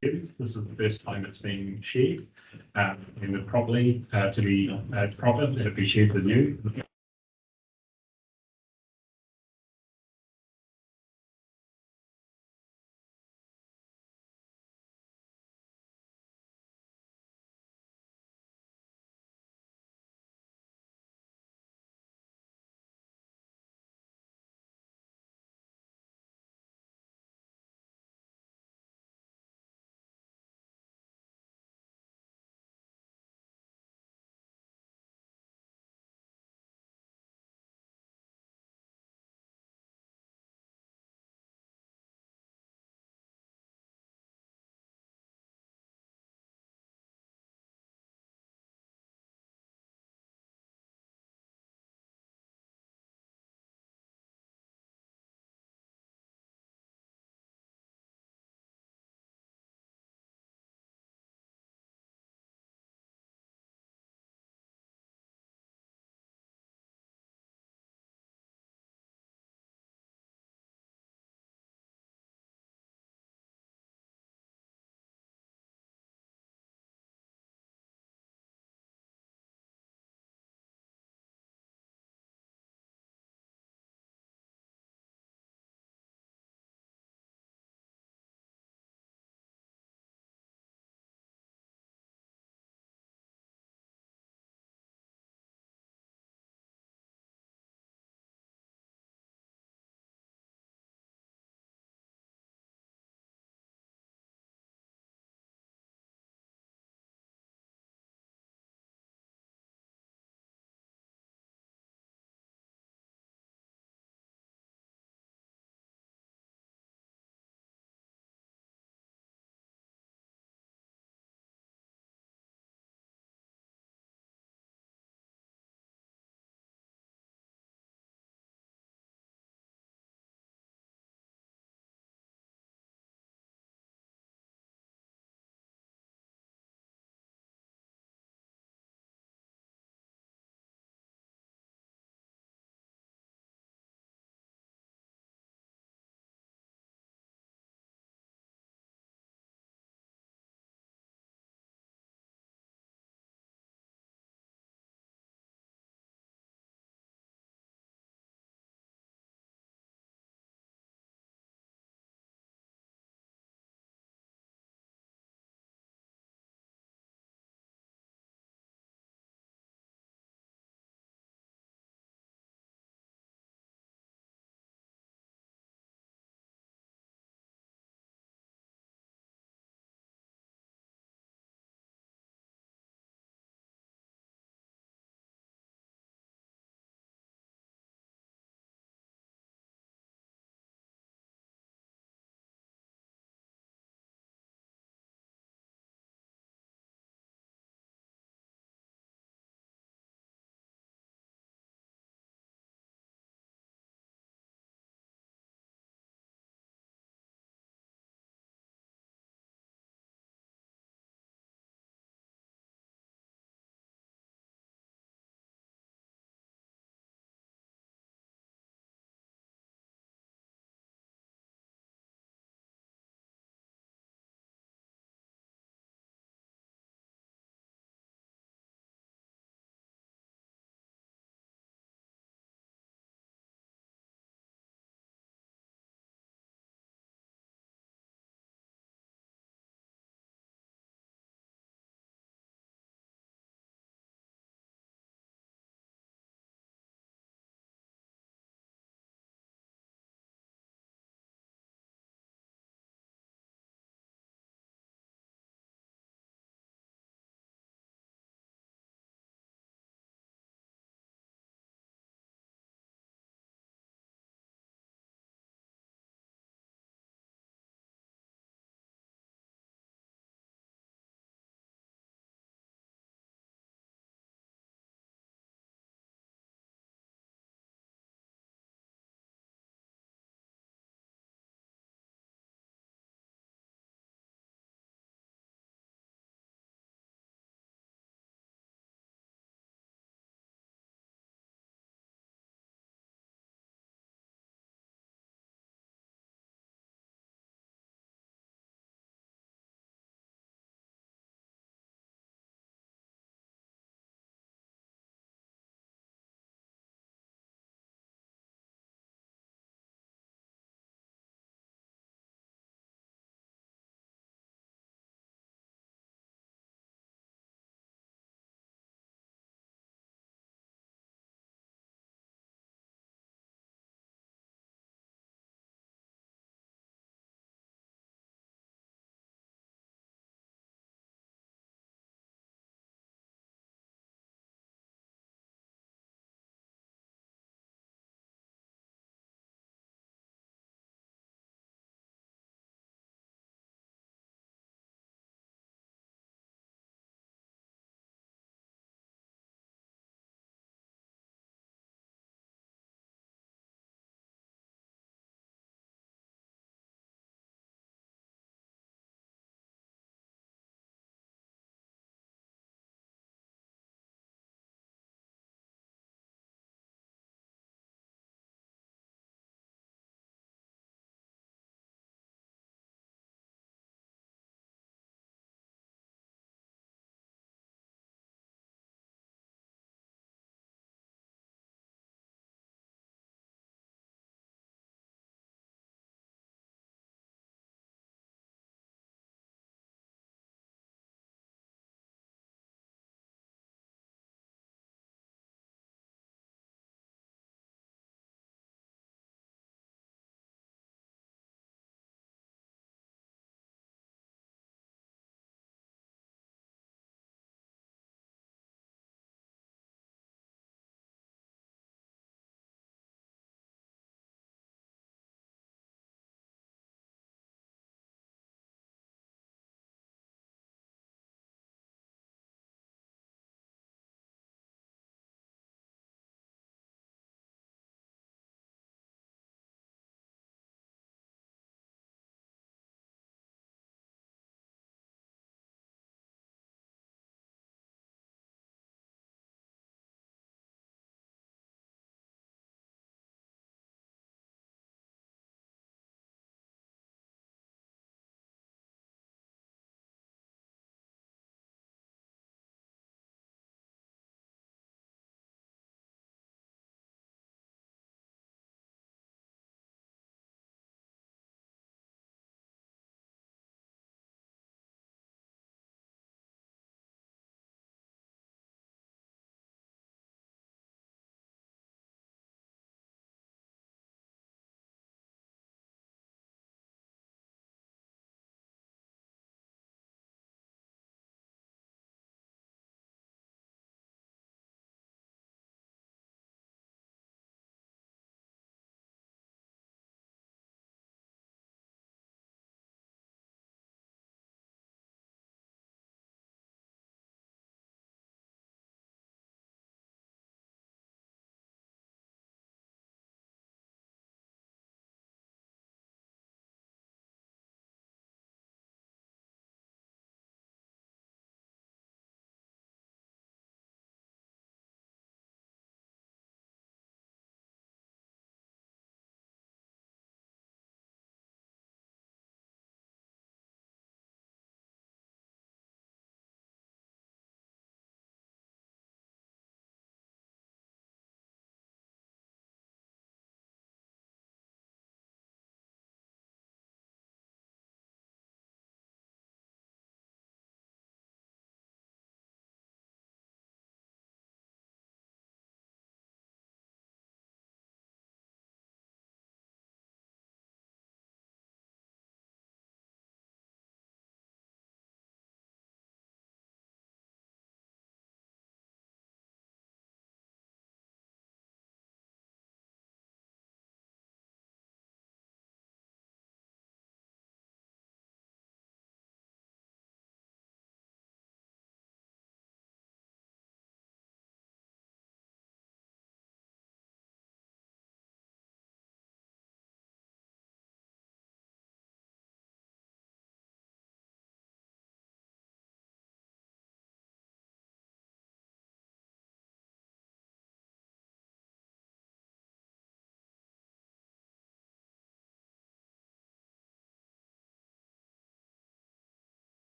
This is the first time it's been shared, and would probably to be proper that it be shared with you.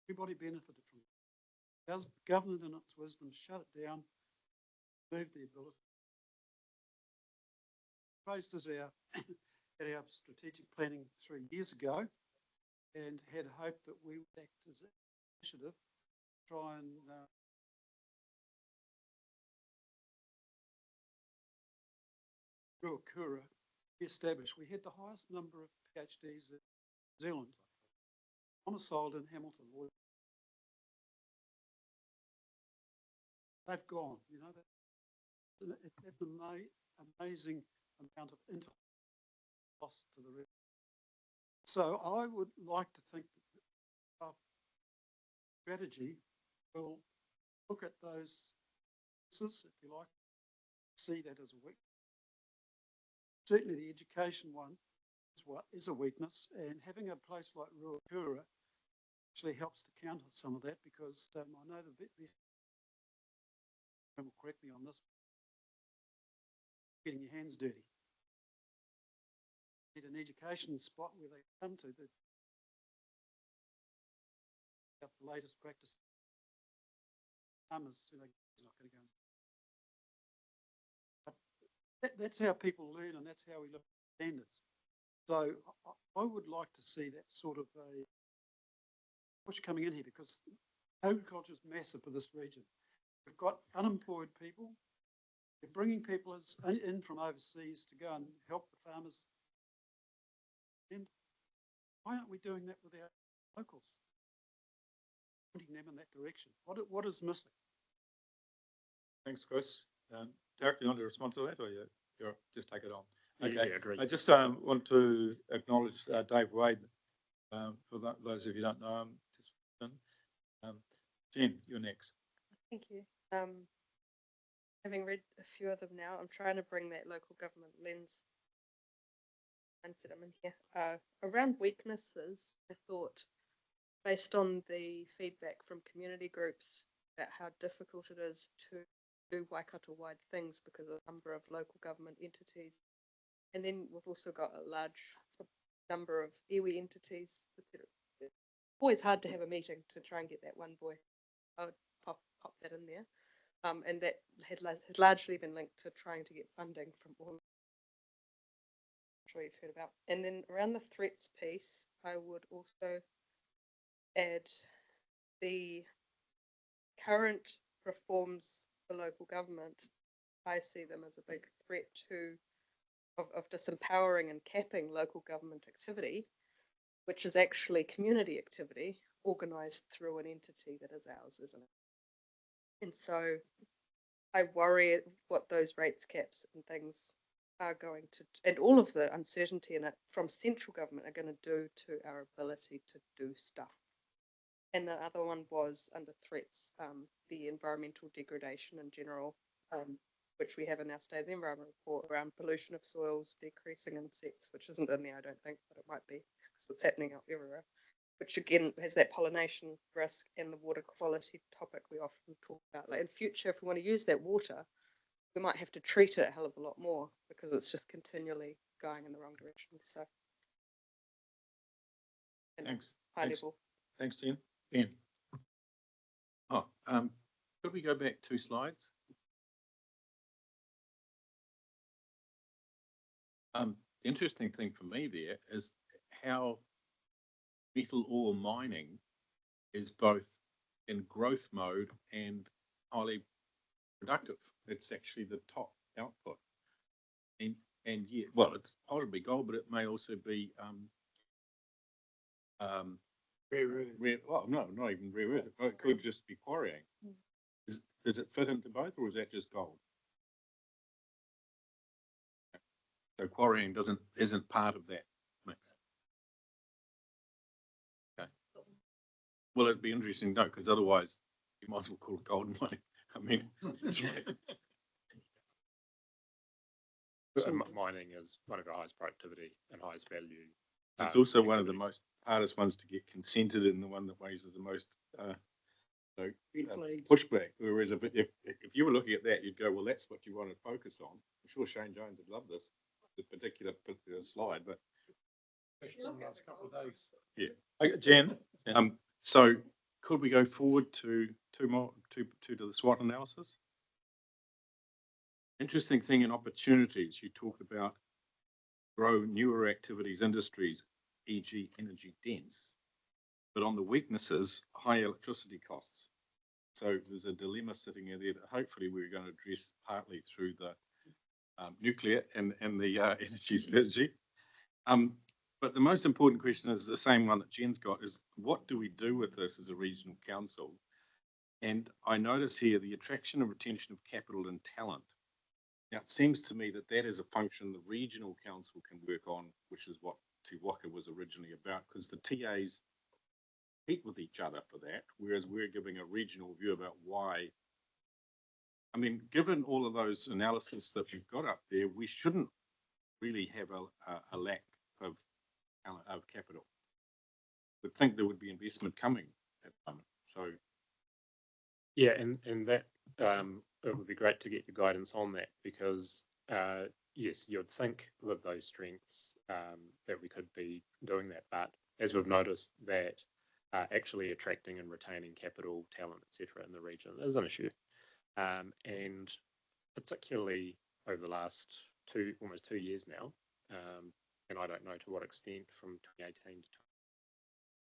Everybody benefited from it. The government, in its wisdom, shut it down, moved the ability. Raised this at our strategic planning 3 years ago, and had hoped that we would act as an initiative to try and Ruakura established. We had the highest number of PhDs in New Zealand, domiciled in Hamilton. They've gone, you know, that's an amazing amount of intellect lost to the region. So I would like to think that our strategy will look at those, if you like, see that as a weakness. Certainly the education one is a weakness, and having a place like Ruakura actually helps to counter some of that, because I know the best will correct me on this, getting your hands dirty. You need an education spot where they come to the latest practice. Farmers, you know, not going to go. That's how people learn, and that's how we look at standards. So I would like to see that sort of a push coming in here, because agriculture is massive for this region. We've got unemployed people. We're bringing people in from overseas to go and help the farmers. And why aren't we doing that with our locals? Pointing them in that direction. What is missing? Thanks, Chris. Derek, you want to respond to that, or you just take it on? Okay, yeah, agree. I just want to acknowledge Dave Wade. For those of you who don't know him, Jen, you're next. Thank you. Having read a few of them now, I'm trying to bring that local government lens mindset I'm in here. Around weaknesses, I thought, based on the feedback from community groups about how difficult it is to do Waikato-wide things because of a number of local government entities. And then we've also got a large number of iwi entities. It's always hard to have a meeting to try and get that one voice. I would pop that in there. And that has largely been linked to trying to get funding from all. I'm sure you've heard about. And then around the threats piece, I would also add the current reforms for local government. I see them as a big threat of disempowering and capping local government activity, which is actually community activity organised through an entity that is ours, isn't it? And so I worry what those rates caps and things are going to, and all of the uncertainty in it from central government are going to do to our ability to do stuff. And the other one was under threats, the environmental degradation in general, which we have in our State of the Environment report around pollution of soils, decreasing insects, which isn't in there, I don't think, but it might be because it's happening out everywhere, which again has that pollination risk and the water quality topic we often talk about. Like in future, if we want to use that water, we might have to treat it a hell of a lot more because it's just continually going in the wrong direction. So, Thanks. High level. Thanks, Jen. Ben. Oh, could we go back 2 slides? The interesting thing for me there is how metal ore mining is both in growth mode and highly productive. It's actually the top output. And yet, well, it's probably gold, but it may also be rare, well, no, not even rare earth. It could just be quarrying. Does it fit into both, or is that just gold? So quarrying isn't part of that mix. Okay. Well, it'd be interesting to know, because otherwise you might as well call it gold mining. I mean, it's right. So mining is one of the highest productivity and highest value. It's also one of the most hardest ones to get consented, and the one that raises the most pushback. Whereas if you were looking at that, you'd go, well, that's what you want to focus on. I'm sure Shane Jones would love this particular slide, but last couple of days. yeah, Jen. So could we go forward to the SWOT analysis? Interesting thing in opportunities, you talked about grow newer activities, industries, e.g. energy dense, but on the weaknesses, high electricity costs. So there's a dilemma sitting in there that hopefully we're going to address partly through the nuclear and the energy strategy. But the most important question is the same one that Jen's got, is what do we do with this as a regional council? And I notice here the attraction and retention of capital and talent. Now, it seems to me that that is a function the regional council can work on, which is what Te Waka was originally about, because the TAs compete with each other for that, whereas we're giving a regional view about why. I mean, given all of those analysis that we've got up there, we shouldn't really have a lack of capital. We'd think there would be investment coming at the moment. So, yeah, and that it would be great to get your guidance on that, because yes, you'd think with those strengths that we could be doing that, but as we've noticed that actually attracting and retaining capital, talent, etc. in the region is an issue, and particularly over the last almost 2 years now, and I don't know to what extent from 2018 to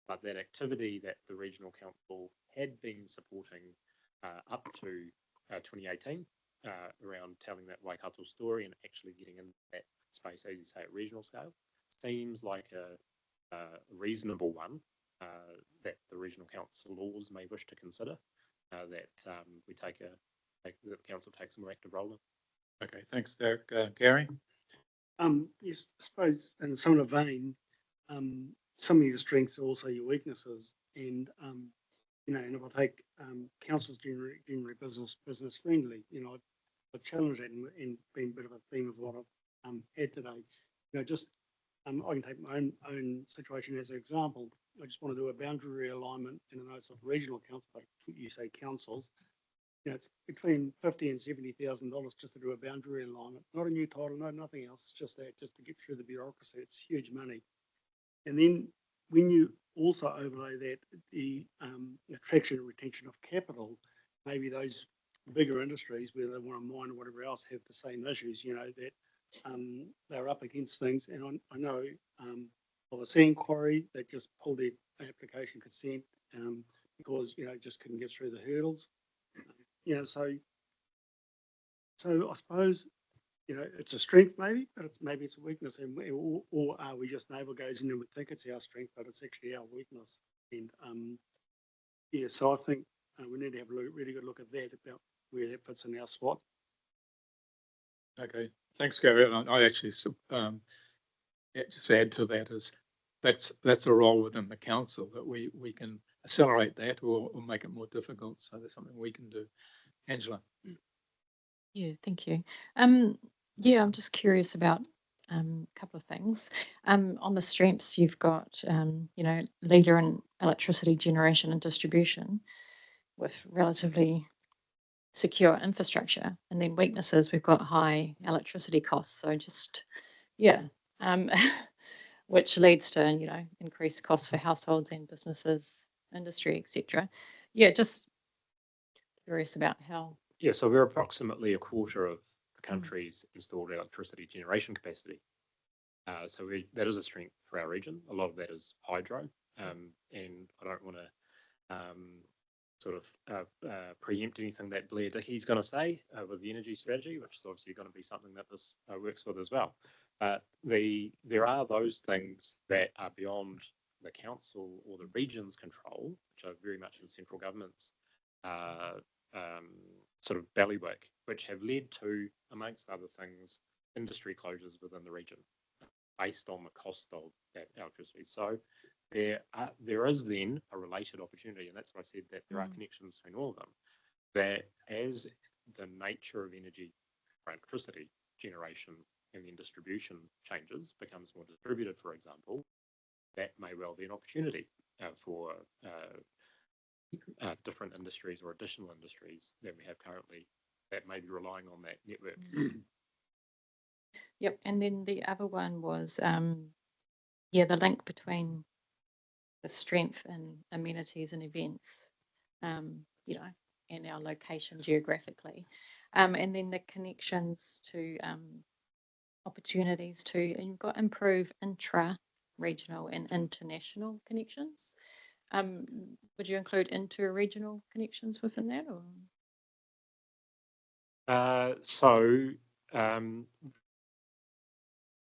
but that activity that the regional council had been supporting up to 2018 around telling that Waikato story and actually getting in that space, as you say, at regional scale, seems like a reasonable one that the regional councillors may wish to consider, that the council takes a more active role in. okay, thanks, Derek. Gary? Yes, I suppose in a similar vein, some of your strengths are also your weaknesses, and you know, and if I take councils generally business friendly, you know, I've challenged that and been a bit of a theme of what I've had today. You know, just I can take my own situation as an example. I just want to do a boundary realignment, and I know it's not regional council, but you say councils. You know, it's between $50,000 and $70,000 just to do a boundary alignment. Not a new title, no, nothing else. Just that, just to get through the bureaucracy. It's huge money. And then when you also overlay that the attraction and retention of capital, maybe those bigger industries where they want to mine or whatever else have the same issues. You know that they're up against things, and I know of a sand quarry that just pulled their application consent because you know just couldn't get through the hurdles. You know, so I suppose, you know, it's a strength maybe, but maybe it's a weakness, and or are we just navel gazing and we think it's our strength, but it's actually our weakness? And yeah, so I think we need to have a really good look at that about where that fits in our SWOT. Okay, thanks, Gary. And I actually just add to that is that's a role within the council that we can accelerate that or make it more difficult. So there's something we can do. Angela. Yeah, thank you. Yeah, I'm just curious about a couple of things. On the strengths, you've got, you know, leader in electricity generation and distribution with relatively secure infrastructure, and then weaknesses, we've got high electricity costs. So just, yeah, which leads to, you know, increased costs for households and businesses, industry, etc. Yeah, just curious about how. Yeah, so we're approximately a quarter of the country's installed electricity generation capacity. So that is a strength for our region. A lot of that is hydro, and I don't want to sort of preempt anything that Blair Dickey's going to say with the energy strategy, which is obviously going to be something that this works with as well. But there are those things that are beyond the council or the region's control, which are very much in central government's sort of bailiwick, which have led to, amongst other things, industry closures within the region based on the cost of that electricity. So there is then a related opportunity, and that's why I said that there are connections between all of them, that as the nature of energy, electricity generation and then distribution changes, becomes more distributed, for example, that may well be an opportunity for different industries or additional industries that we have currently that may be relying on that network. Yep, and then the other one was, yeah, the link between the strength in amenities and events, you know, and our location geographically. And then the connections to opportunities to, and you've got improve intra-regional and international connections. Would you include inter-regional connections within that, or?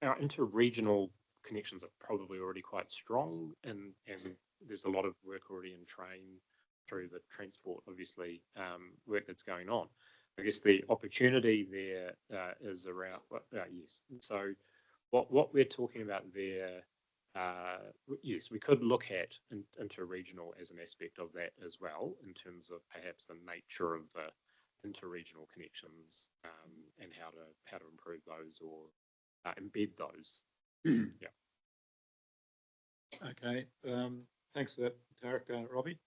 Our inter-regional connections are probably already quite strong, and there's a lot of work already in train through the transport, obviously, work that's going on. I guess the opportunity there is around, yes. So what we're talking about there, yes, we could look at inter-regional as an aspect of that as well, in terms of perhaps the nature of the inter-regional connections, and how to improve those or embed those. Yeah. Okay, thanks for that, Tarek. Robbie?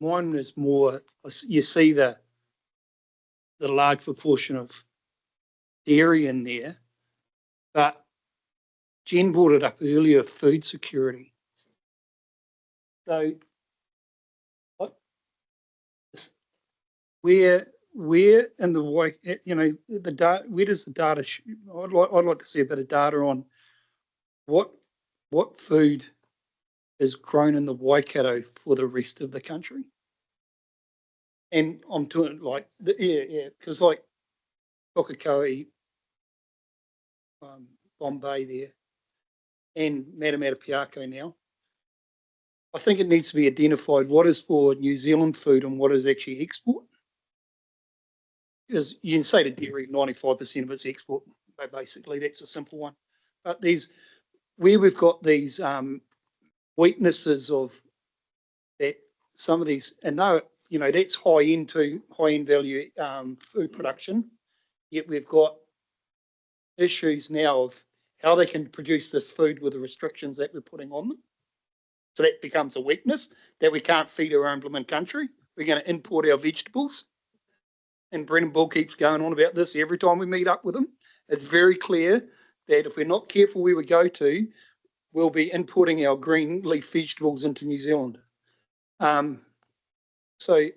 Mine is more, you see the large proportion of dairy in there, but Jen brought it up earlier, food security. So where in the way, you know, the data, where does the data, I'd like to see a bit of data on what food is grown in the Waikato for the rest of the country. And I'm doing like, because like Whakakohe, Bombay there, and Matamata now, I think it needs to be identified what is for New Zealand food and what is actually export. Because you can say to dairy, 95% of it's export, basically, that's a simple one. But where we've got these weaknesses of that, some of these, and no, you know, that's high end value food production, yet we've got issues now of how they can produce this food with the restrictions that we're putting on them. So that becomes a weakness, that we can't feed our own blooming country. We're going to import our vegetables. And Brendan Bull keeps going on about this every time we meet up with him. It's very clear that if we're not careful where we go to, we'll be importing our green leaf vegetables into New Zealand. So,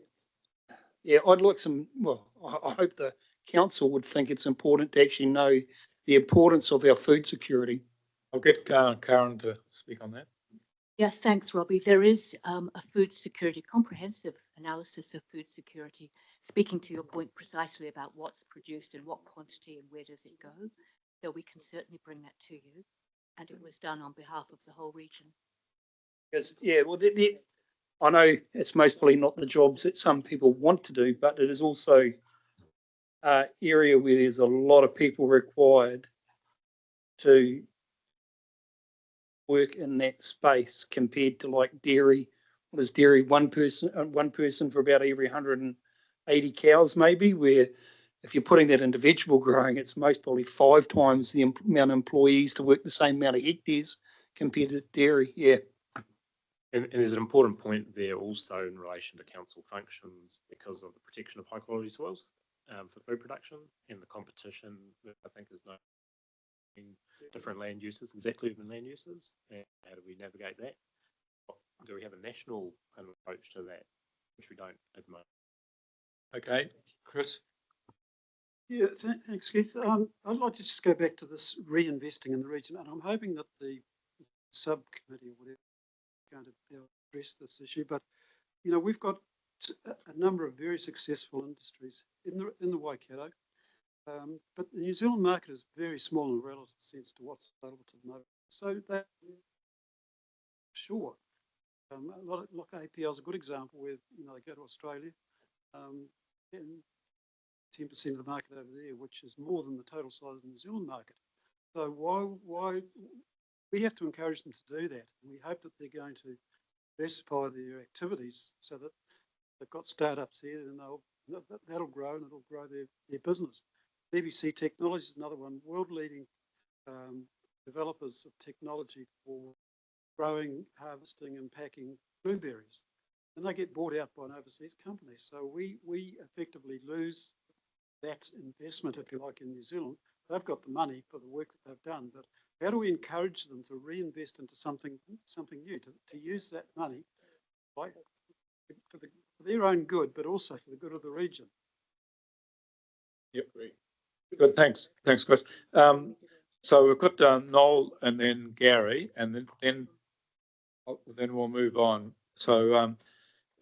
yeah, I'd like I hope the council would think it's important to actually know the importance of our food security. I'll get Karen to speak on that. Yes, thanks, Robbie. There is a food security, comprehensive analysis of food security, speaking to your point precisely about what's produced in what quantity and where does it go. So we can certainly bring that to you. And it was done on behalf of the whole region. Because, yeah, well, I know it's mostly not the jobs that some people want to do, but it is also an area where there's a lot of people required to work in that space compared to like dairy. What is dairy? One person for about every 180 cows, maybe, where if you're putting that into vegetable growing, it's most probably 5 times the amount of employees to work the same amount of hectares compared to dairy. Yeah. And there's an important point there also in relation to council functions because of the protection of high quality soils for food production and the competition that I think is known in different land uses, exactly urban land uses. And how do we navigate that? Do we have a national kind of approach to that, which we don't at the moment? Okay, Chris? Yeah, thanks, Keith. I'd like to just go back to this reinvesting in the region, and I'm hoping that the subcommittee or whatever is going to be able to address this issue. But you know, we've got a number of very successful industries in the Waikato, but the New Zealand market is very small in a relative sense to what's available to the market. So that, sure, a lot of, like APL is a good example where you know they go to Australia, and 10% of the market over there, which is more than the total size of the New Zealand market. So why we have to encourage them to do that. We hope that they're going to diversify their activities so that they've got startups here and that'll grow and it'll grow their business. BBC Technology is another one, world-leading developers of technology for growing, harvesting and packing blueberries. And they get bought out by an overseas company. So we effectively lose that investment, if you like, in New Zealand. They've got the money for the work that they've done, but How do we encourage them to reinvest into something new, to use that money for their own good, but also for the good of the region? Yep. Good. Thanks, Chris. So we've got Noel and then Gary, and then we'll move on. So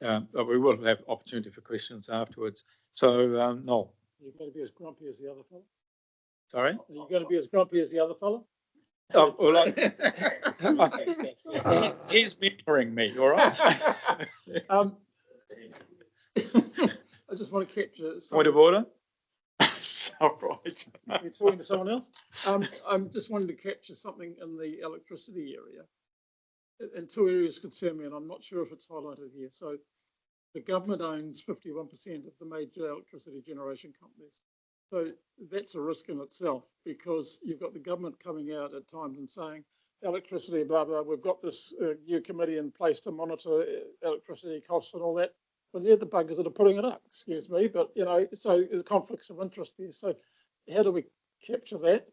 we will have opportunity for questions afterwards. So Noel. Are you going to be as grumpy as the other fellow? Sorry? Are you going to be as grumpy as the other fellow? Oh, well, he's mentoring me, all right? I just want to capture Point of order? All right. You're talking to someone else. I'm just wanting to capture something in the electricity area. And two areas concern me, and I'm not sure if it's highlighted here. So the government owns 51% of the major electricity generation companies. So that's a risk in itself, because you've got the government coming out at times and saying, electricity, blah, blah, we've got this new committee in place to monitor electricity costs and all that. But they're the buggers that are putting it up, excuse me. But, you know, so there's conflicts of interest there. So how do we capture that?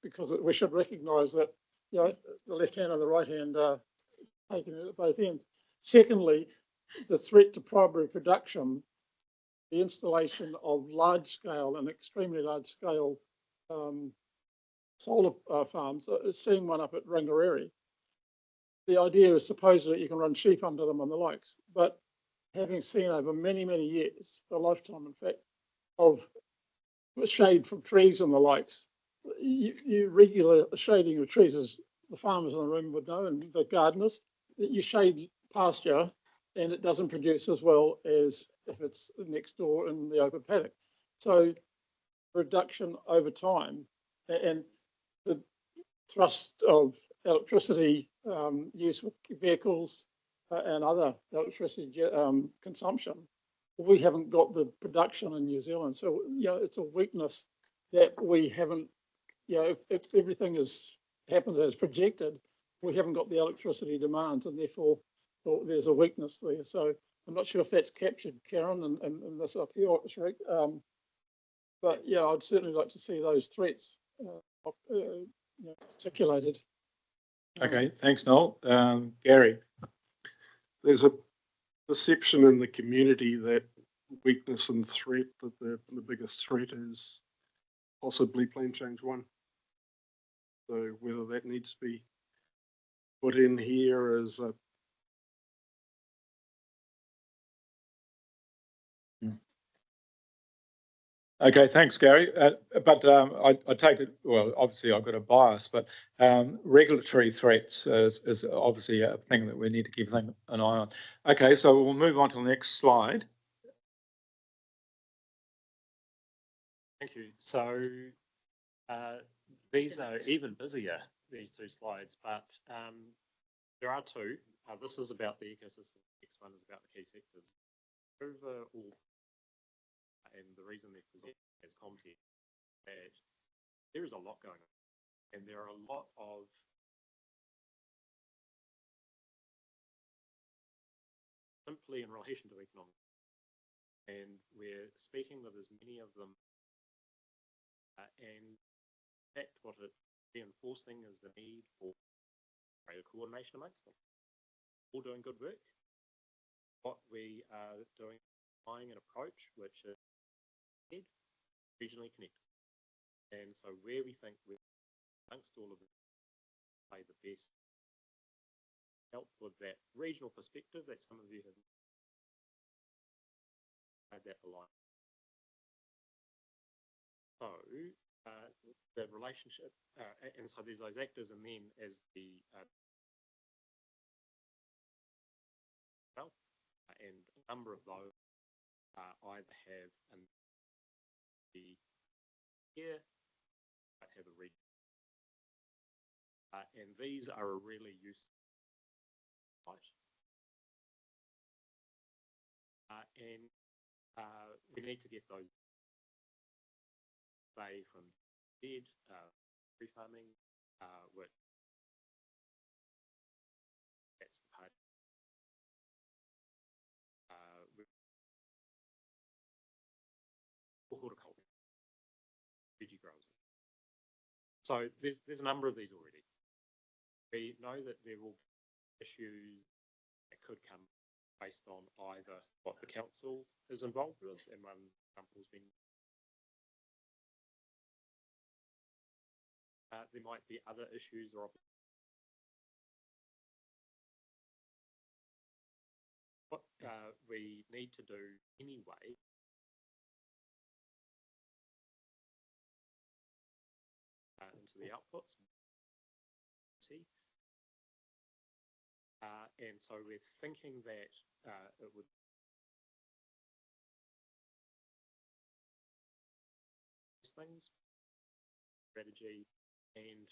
Because we should recognise that, you know, the left hand and the right hand are taken at both ends. Secondly, the threat to primary production, the installation of large scale and extremely large scale solar farms, seeing one up at Rangariri. The idea is supposedly you can run sheep under them and the likes, but having seen over many, many years, a lifetime in fact, of shade from trees and the likes, you regular shading of trees, as the farmers in the room would know, and the gardeners, you shade pasture and it doesn't produce as well as if it's next door in the open paddock. So reduction over time, and the thrust of electricity use with vehicles and other electricity consumption, we haven't got the production in New Zealand. So, you know, it's a weakness that we haven't, you know, if everything happens as projected, we haven't got the electricity demands, and therefore there's a weakness there. So I'm not sure if that's captured, Karen, and this up here, Shrek. But yeah, I'd certainly like to see those threats articulated. Okay, thanks, Noel. Gary. There's a perception in the community that weakness and threat, that the biggest threat is possibly Plan Change 1. So whether that needs to be put in here as a Okay, thanks, Gary. But I take it, well, obviously I've got a bias, but regulatory threats is obviously a thing that we need to keep an eye on. Okay, so we'll move on to the next slide. Thank you. So these are even busier, these two slides, but there are two. This is about the ecosystem. The next one is about the key sectors. Overall, and the reason they're presented as content, that there is a lot going on, and there are a lot of simply in relation to economics, and we're speaking with as many of them, and in fact what it's reinforcing is the need for greater coordination amongst them, all doing good work. What we are doing, applying an approach which is regionally connected, and so where we think we're amongst all of it, play the best, help with that regional perspective that some of you have had that aligned. So the relationship, and so there's those actors, and then as the and a number of those either have here have a region, and these are a really useful site. And we need to get those from dead tree farming, which that's the part. Horticulture, veggie grows. So there's a number of these already. We know that there will be issues that could come based on either what the council is involved with, and one example has been there might be other issues or what we need to do anyway into the outputs. And so we're thinking that it would things, strategy, and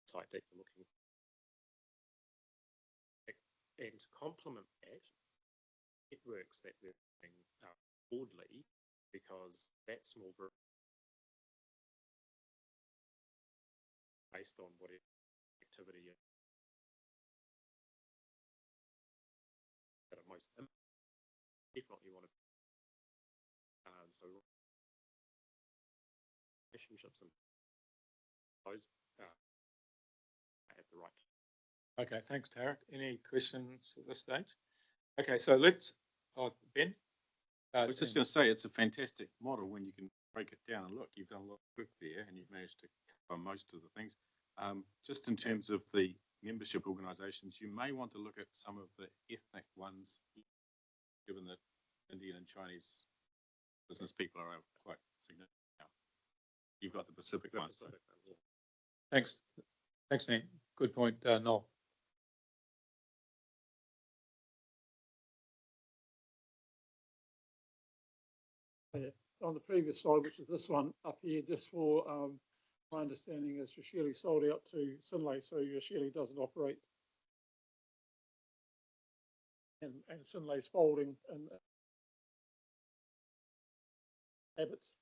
site that you're looking at. And to complement that, networks that we're doing broadly, because that small group based on whatever activity that are most definitely want to so relationships and those at the right. Okay, thanks, Tarek. Any questions at this stage? Okay, so let's, Ben. I was just going to say, it's a fantastic model when you can break it down and look, you've done a lot of work there and you've managed to cover most of the things. Just in terms of the membership organisations, you may want to look at some of the ethnic ones, given that Indian and Chinese business people are quite significant now. You've got the Pacific ones. So. Yeah. Thanks, Nate. Good point, Noel. On the previous slide, which is this one up here, just for my understanding is Shirley sold out to Sinlay, so Shirley doesn't operate. And Sinlay's folding and habits.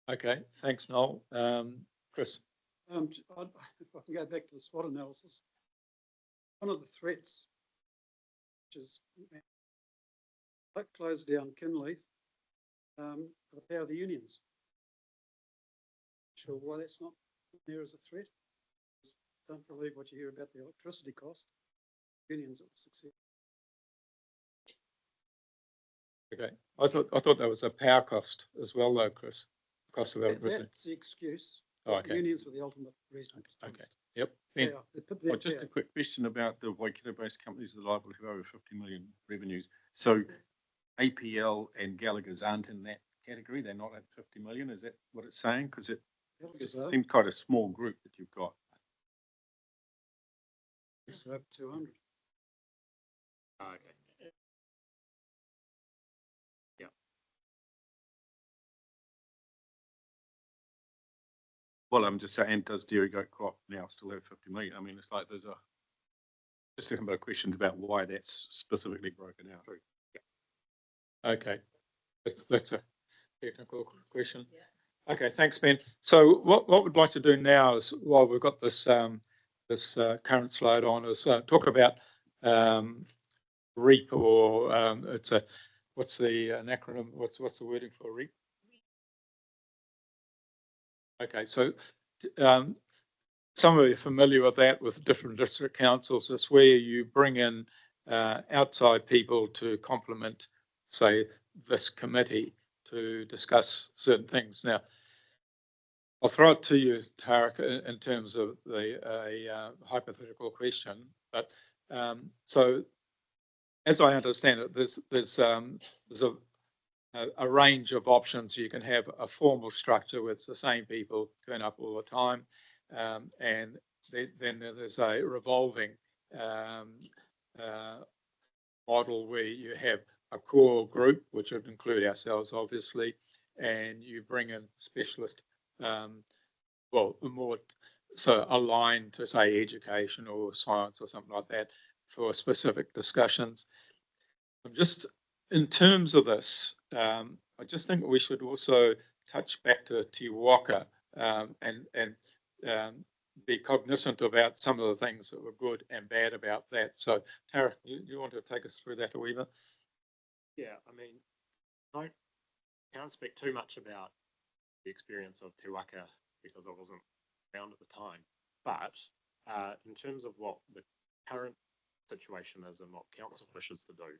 Okay, thanks, Noel. Chris. If I can go back to the SWOT analysis, one of the threats, which is close down Kinleith, the power of the unions. Sure why that's not there as a threat. Don't believe what you hear about the electricity cost. Unions will succeed. Okay, I thought that was a power cost as well, though, Chris. Cost of electricity. That's the excuse. Oh, okay. The unions were the ultimate reason. Okay. Yep. Just a quick question about the Waikato-based companies that are liable to have over 50 million revenues. So APL and Gallagher's aren't in that category. They're not at 50 million. Is that what it's saying? Because it seems quite a small group that you've got. It's over 200. Okay. Yeah. Well, I'm just saying, does Dairy Goat Crop now still have 50 million? I mean, it's like there's just a number of questions about why that's specifically broken out. Yeah. Okay, that's a technical question. Yeah. Okay, thanks, Ben. So what we'd like to do now is, while we've got this current slide on, is talk about REAP, or it's a, what's the an acronym? What's the wording for REAP? Okay, so some of you are familiar with that with different district councils. It's where you bring in outside people to complement, say, this committee to discuss certain things. Now, I'll throw it to you, Tarek, in terms of the hypothetical question. But so, as I understand it, there's a range of options. You can have a formal structure where it's the same people turn up all the time, and then there's a revolving model where you have a core group, which would include ourselves, obviously, and you bring in specialist, well, more so aligned to, say, education or science or something like that for specific discussions. I'm just, in terms of this, I just think we should also touch back to Te Waka and be cognizant about some of the things that were good and bad about that. So, Tara, you want to take us through that a wee bit? Yeah, I mean, I can't speak too much about the experience of Te Waka because I wasn't around at the time. But in terms of what the current situation is and what council wishes to do,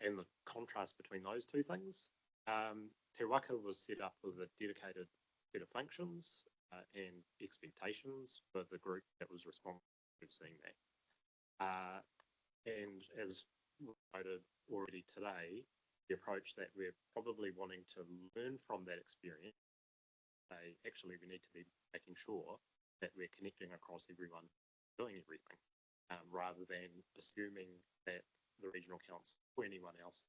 and the contrast between those two things, Te Waka was set up with a dedicated set of functions and expectations for the group that was responsible for seeing that. And as noted already today, the approach that we're probably wanting to learn from that experience, actually we need to be making sure that we're connecting across everyone doing everything, rather than assuming that the regional council or anyone else,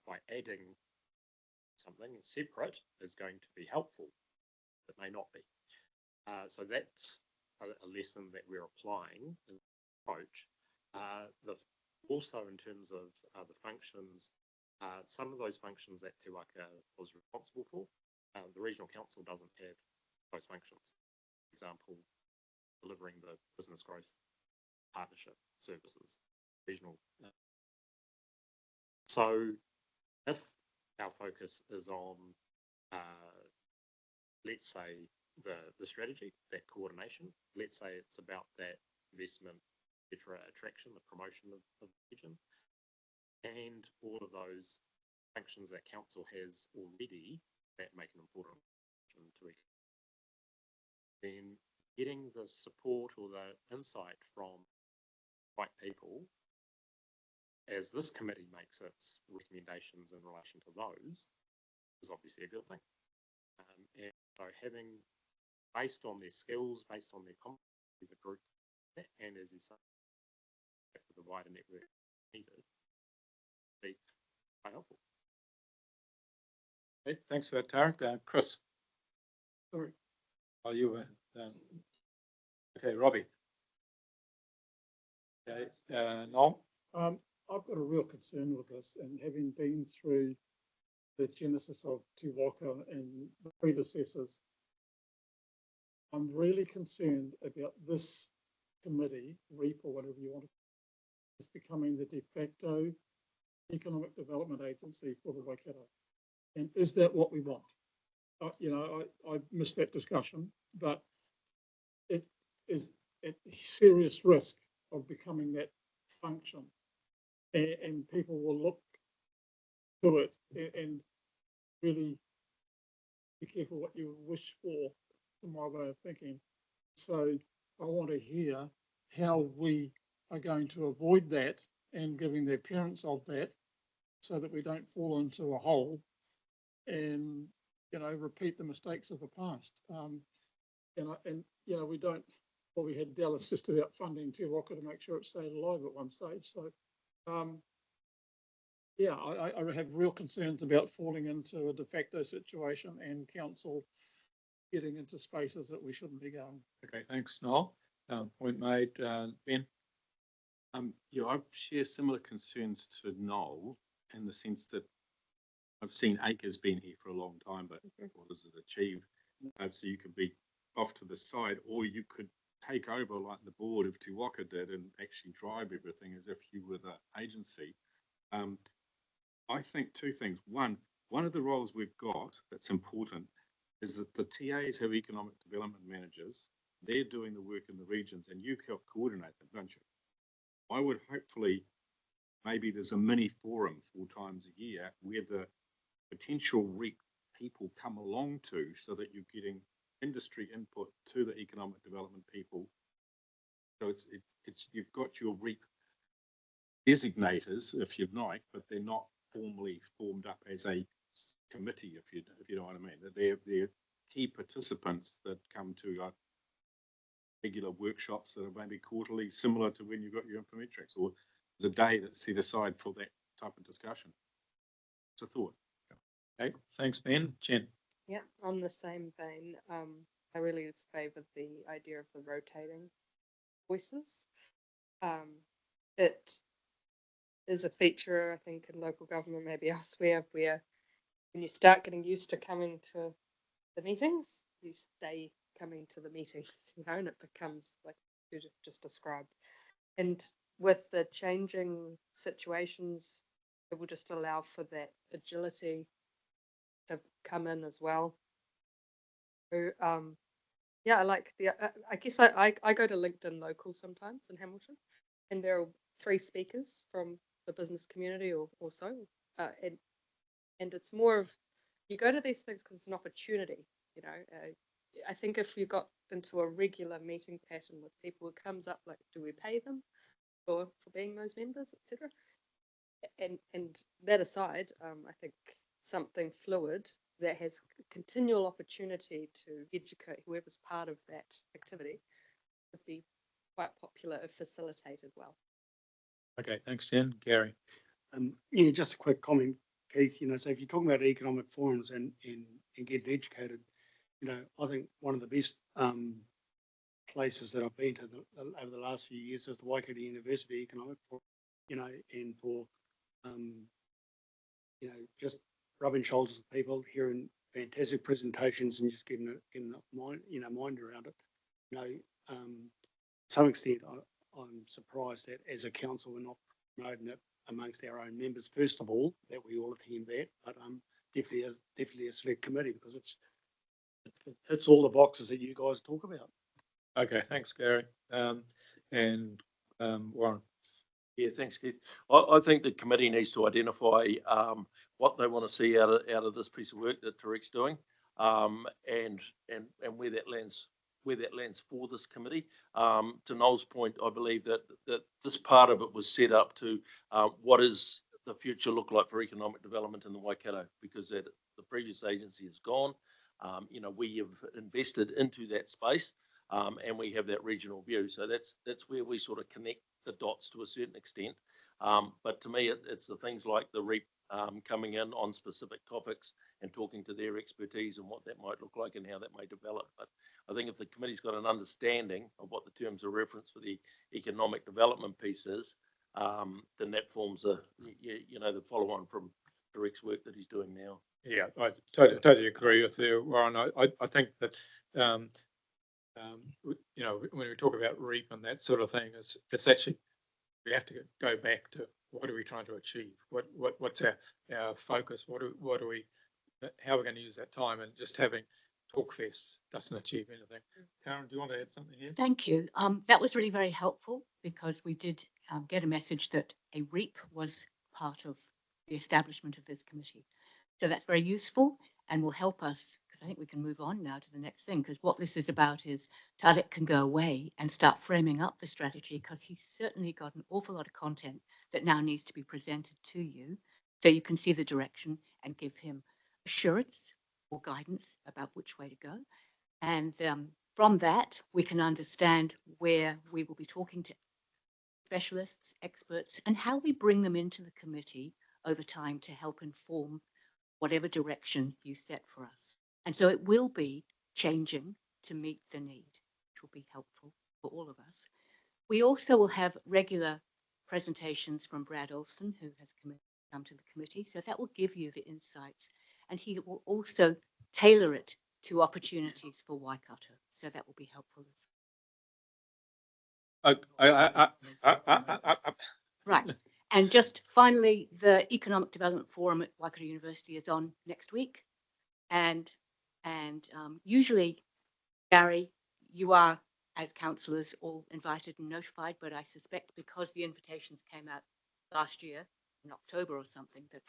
by adding something separate, is going to be helpful. It may not be. So that's a lesson that we're applying in the approach. Also in terms of the functions, some of those functions that Te Waka was responsible for, the regional council doesn't have those functions. For example, delivering the business growth partnership services, regional. So if our focus is on, let's say, the strategy, that coordination, let's say it's about that investment, attraction, the promotion of the region, and all of those functions that council has already that make an important contribution to it, then getting the support or the insight from right people as this committee makes its recommendations in relation to those is obviously a good thing. And so having, based on their skills, based on their competencies, a group, and as you say, with the wider network needed, be quite helpful. Okay, thanks for that, Tarek. Chris. Sorry. Oh, you were. Okay, Robbie. Okay, Noel. I've got a real concern with this, and having been through the genesis of Te Waka and the predecessors, I'm really concerned about this committee, REAP or whatever you want to, is becoming the de facto economic development agency for the Waikato. And is that what we want? I missed that discussion, but it is at serious risk of becoming that function. And people will look to it and really be careful what you wish for, in my way of thinking. So I want to hear how we are going to avoid that and giving the appearance of that so that we don't fall into a hole and, repeat the mistakes of the past. We don't, well, we had Dallas just about funding Te Waka to make sure it stayed alive at one stage. So, I have real concerns about falling into a de facto situation and council getting into spaces that we shouldn't be going. Okay, thanks, Noel. Point made. Ben? I share similar concerns to Noel in the sense that I've seen Acres been here for a long time, but what does it achieve? So you could be off to the side, or you could take over like the board of Te Waka did and actually drive everything as if you were the agency. I think two things. One of the roles we've got that's important is that the TAs have economic development managers. They're doing the work in the regions, and you help coordinate them, don't you? I would hopefully, maybe there's a mini forum 4 times a year where the potential REAP people come along to, so that you're getting industry input to the economic development people. So it's you've got your REAP designators, if you'd like, but they're not formally formed up as a committee, if you know what I mean. They're key participants that come to regular workshops that are maybe quarterly, similar to when you got your Infometrics, or there's a day that's set aside for that type of discussion. It's a thought. Okay, thanks, Ben. Jen. Yeah, on the same vein, I really favoured the idea of the rotating voices. It is a feature, I think, in local government, maybe elsewhere, where when you start getting used to coming to the meetings, you stay coming to the meetings, and it becomes like you just described. And with the changing situations, it will just allow for that agility to come in as well. So, yeah, I like the. I guess I go to LinkedIn Local sometimes in Hamilton, and there are 3 speakers from the business community or so, and it's more of you go to these things because it's an opportunity. You know, I think if you got into a regular meeting pattern with people, it comes up like, do we pay them for being those members, etc. And that aside, I think something fluid that has continual opportunity to educate whoever's part of that activity would be quite popular if facilitated well. Okay, thanks, Jen. Gary. Yeah, just a quick comment, Keith. So if you're talking about economic forums and getting educated, I think one of the best places that I've been to over the last few years is the Waikato University Economic Forum. And for just rubbing shoulders with people, hearing fantastic presentations, and just getting the mind around it. To some extent, I'm surprised that as a council we're not promoting it amongst our own members. First of all, that we all attend that, but definitely a select committee, because it hits all the boxes that you guys talk about. Okay, thanks, Gary. And Warren. Yeah, thanks, Keith. I think the committee needs to identify what they want to see out of this piece of work that Tarek's doing, and where that lands for this committee. To Noel's point, I believe that this part of it was set up to what is the future look like for economic development in the Waikato, because the previous agency is gone. We have invested into that space, and we have that regional view. So that's where we sort of connect the dots to a certain extent. But to me, it's the things like the REAP coming in on specific topics and talking to their expertise and what that might look like and how that may develop. But I think if the committee's got an understanding of what the terms of reference for the economic development piece is, then that forms the follow-on from Tarek's work that he's doing now. Yeah, I totally agree with you, Warren. I think that when we talk about REAP and that sort of thing, it's actually, we have to go back to what are we trying to achieve? What's our focus? How are we going to use that time? And just having talk fests doesn't achieve anything. Karen, do you want to add something here? Thank you. That was really very helpful, because we did get a message that a REAP was part of the establishment of this committee. So that's very useful and will help us, because I think we can move on now to the next thing, because what this is about is Tarek can go away and start framing up the strategy, because he's certainly got an awful lot of content that now needs to be presented to you, so you can see the direction and give him assurance or guidance about which way to go. And from that, we can understand where we will be talking to specialists, experts, and how we bring them into the committee over time to help inform whatever direction you set for us. And so it will be changing to meet the need, which will be helpful for all of us. We also will have regular presentations from Brad Olson, who has come to the committee. So that will give you the insights, and he will also tailor it to opportunities for Waikato. So that will be helpful as well. Right. And just finally, the Economic Development Forum at Waikato University is on next week. And usually, Gary, you are, as councillors, all invited and notified, but I suspect because the invitations came out last year in October or something, that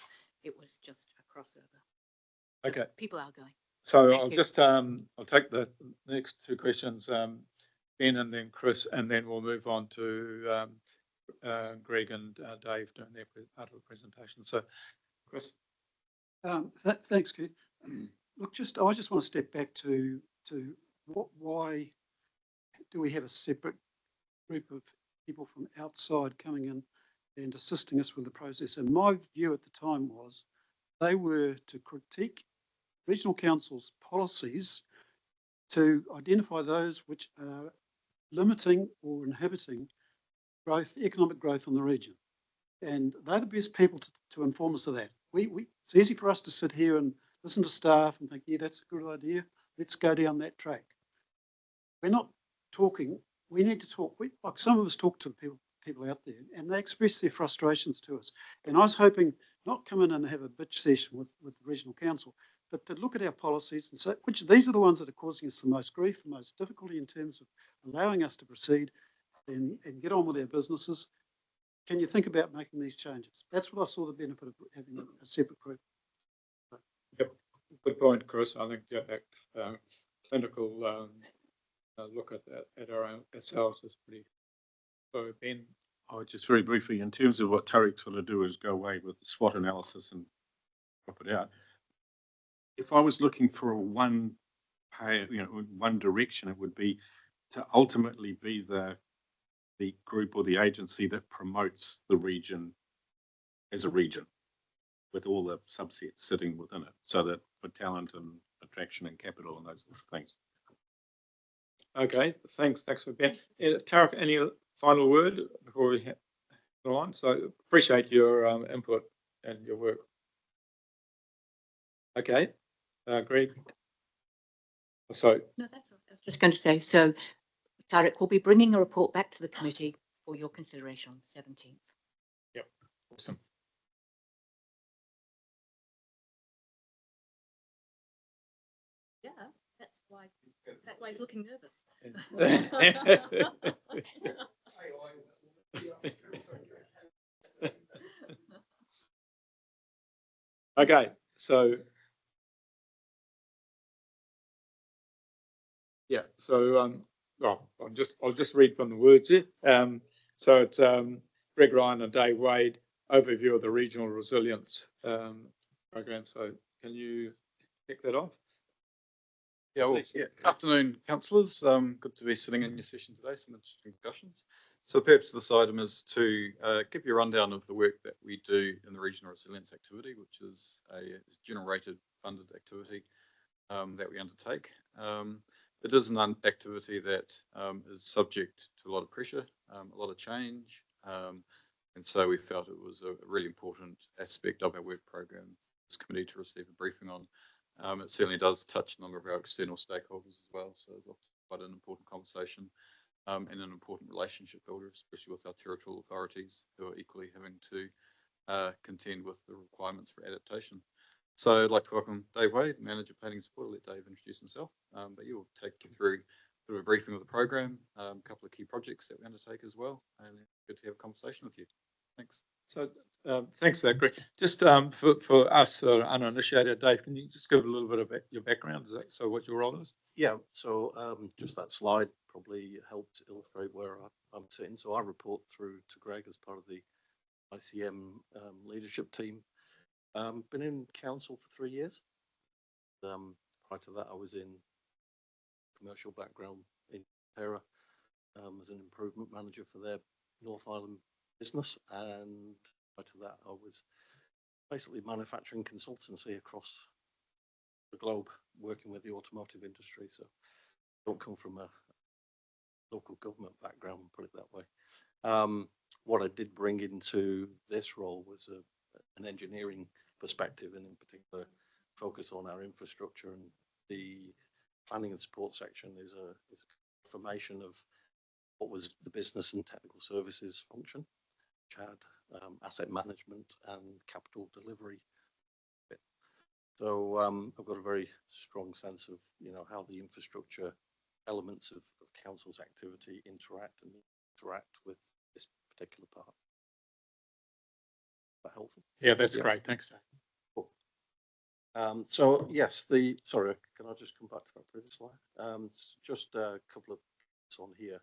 it was just a crossover. So okay. People are going. So I'll just, I'll take the next 2 questions, Ben and then Chris, and then we'll move on to Greg and Dave doing their part of the presentation. So, Chris. Thanks, Keith. Look, I just want to step back to why do we have a separate group of people from outside coming in and assisting us with the process? And my view at the time was they were to critique regional council's policies to identify those which are limiting or inhibiting economic growth in the region. And they're the best people to inform us of that. It's easy for us to sit here and listen to staff and think, yeah, that's a good idea. Let's go down that track. We're not talking. We need to talk. Like some of us talk to the people out there, and they express their frustrations to us. And I was hoping not come in and have a bitch session with the regional council, but to look at our policies and say, which these are the ones that are causing us the most grief, the most difficulty in terms of allowing us to proceed and get on with our businesses. Can you think about making these changes? That's what I saw the benefit of having a separate group. Yep, good point, Chris. I think that clinical look at our own ourselves is pretty. So Ben, I would just very briefly, in terms of what Tarek's going to do is go away with the SWOT analysis and drop it out. If I was looking for a one direction, it would be to ultimately be the group or the agency that promotes the region as a region, with all the subsets sitting within it, so that for talent and attraction and capital and those sorts of things. okay, thanks for Ben. Tarek, any final word before we go on? So appreciate your input and your work. Okay, Greg. So No, that's all. I was just going to say, so Tarek will be bringing a report back to the committee for your consideration on the 17th. yep, awesome. Yeah, that's why he's looking nervous. Okay, so yeah, so well, I'll just read from the words here. So it's Greg Ryan and Dave Wade, overview of the regional resilience program. So can you kick that off? Yeah, well, afternoon, councillors. Good to be sitting in your session today. Some interesting discussions. So the purpose of this item is to give you a rundown of the work that we do in the regional resilience activity, which is a generated funded activity that we undertake. It is an activity that is subject to a lot of pressure, a lot of change, and so we felt it was a really important aspect of our work program for this committee to receive a briefing on. It certainly does touch a number of our external stakeholders as well, so it's often quite an important conversation and an important relationship builder, especially with our territorial authorities who are equally having to contend with the requirements for adaptation. So I'd like to welcome Dave Wade, Manager Planning and Support. I'll let Dave introduce himself, but he will take you through a briefing of the program, a couple of key projects that we undertake as well, and good to have a conversation with you. Thanks. So thanks for that, Greg. Just for us uninitiated, Dave, can you just give a little bit of your background? Is that so what your role is? Yeah, so just that slide probably helped illustrate where I'm sitting. So I report through to Greg as part of the ICM leadership team. Been in council for 3 years. Prior to that, I was in commercial background in Terra as an improvement manager for their North Island business, and prior to that, I was basically manufacturing consultancy across the globe, working with the automotive industry. So I don't come from a local government background, put it that way. What I did bring into this role was an engineering perspective, and in particular focus on our infrastructure, and the planning and support section is a confirmation of what was the business and technical services function, which had asset management and capital delivery. So I've got a very strong sense of how the infrastructure elements of council's activity interact with this particular part. Is that helpful? Yeah, that's great. Thanks, Dave. Cool. So yes, sorry, can I just come back to that previous slide? Just a couple of things on here.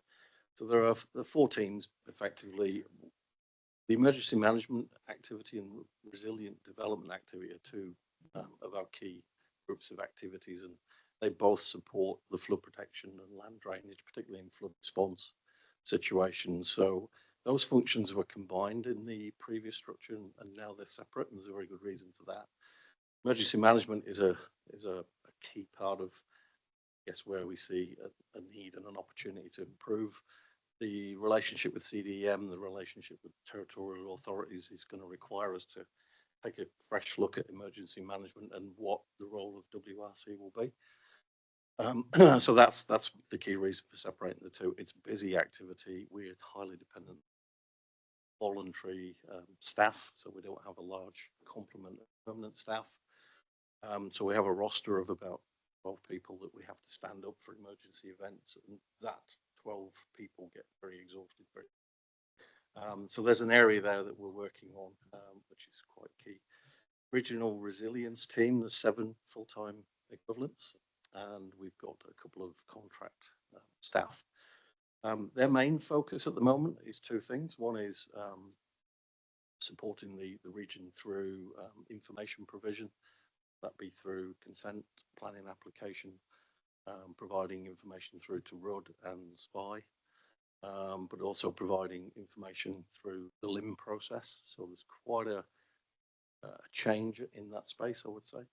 So there are the 4 teams effectively. The emergency management activity and resilient development activity are 2 of our key groups of activities, and they both support the flood protection and land drainage, particularly in flood response situations. So those functions were combined in the previous structure, and now they're separate, and there's a very good reason for that. Emergency management is a key part of, I guess, where we see a need and an opportunity to improve. The relationship with CDM, the relationship with territorial authorities is going to require us to take a fresh look at emergency management and what the role of WRC will be. So that's the key reason for separating the 2. It's busy activity. We're highly dependent on voluntary staff, so we don't have a large complement of permanent staff. So we have a roster of about 12 people that we have to stand up for emergency events, and that 12 people get very exhausted. So there's an area there that we're working on, which is quite key. Regional resilience team, there's 7 full-time equivalents, and we've got a couple of contract staff. Their main focus at the moment is 2 things. One is supporting the region through information provision, that be through consent, planning application, providing information through to RUD and SPY, but also providing information through the LIM process. So there's quite a change in that space, I would say.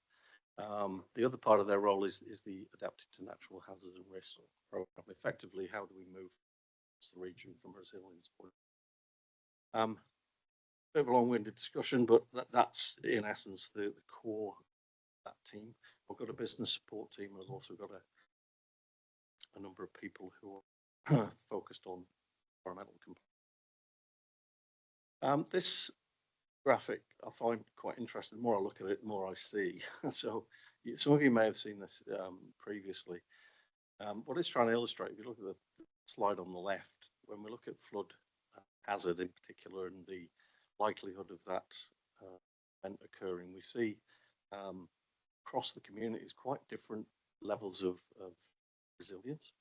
The other part of their role is the adapted to natural hazards and risks program. Effectively, how do we move the region from resilience point? Bit of a long-winded discussion, but that's in essence the core of that team. We've got a business support team, and we've also got a number of people who are focused on environmental compliance. This graphic I find quite interesting. The more I look at it, the more I see. So some of you may have seen this previously. What it's trying to illustrate, if you look at the slide on the left, when we look at flood hazard in particular and the likelihood of that event occurring, we see across the communities quite different levels of resilience.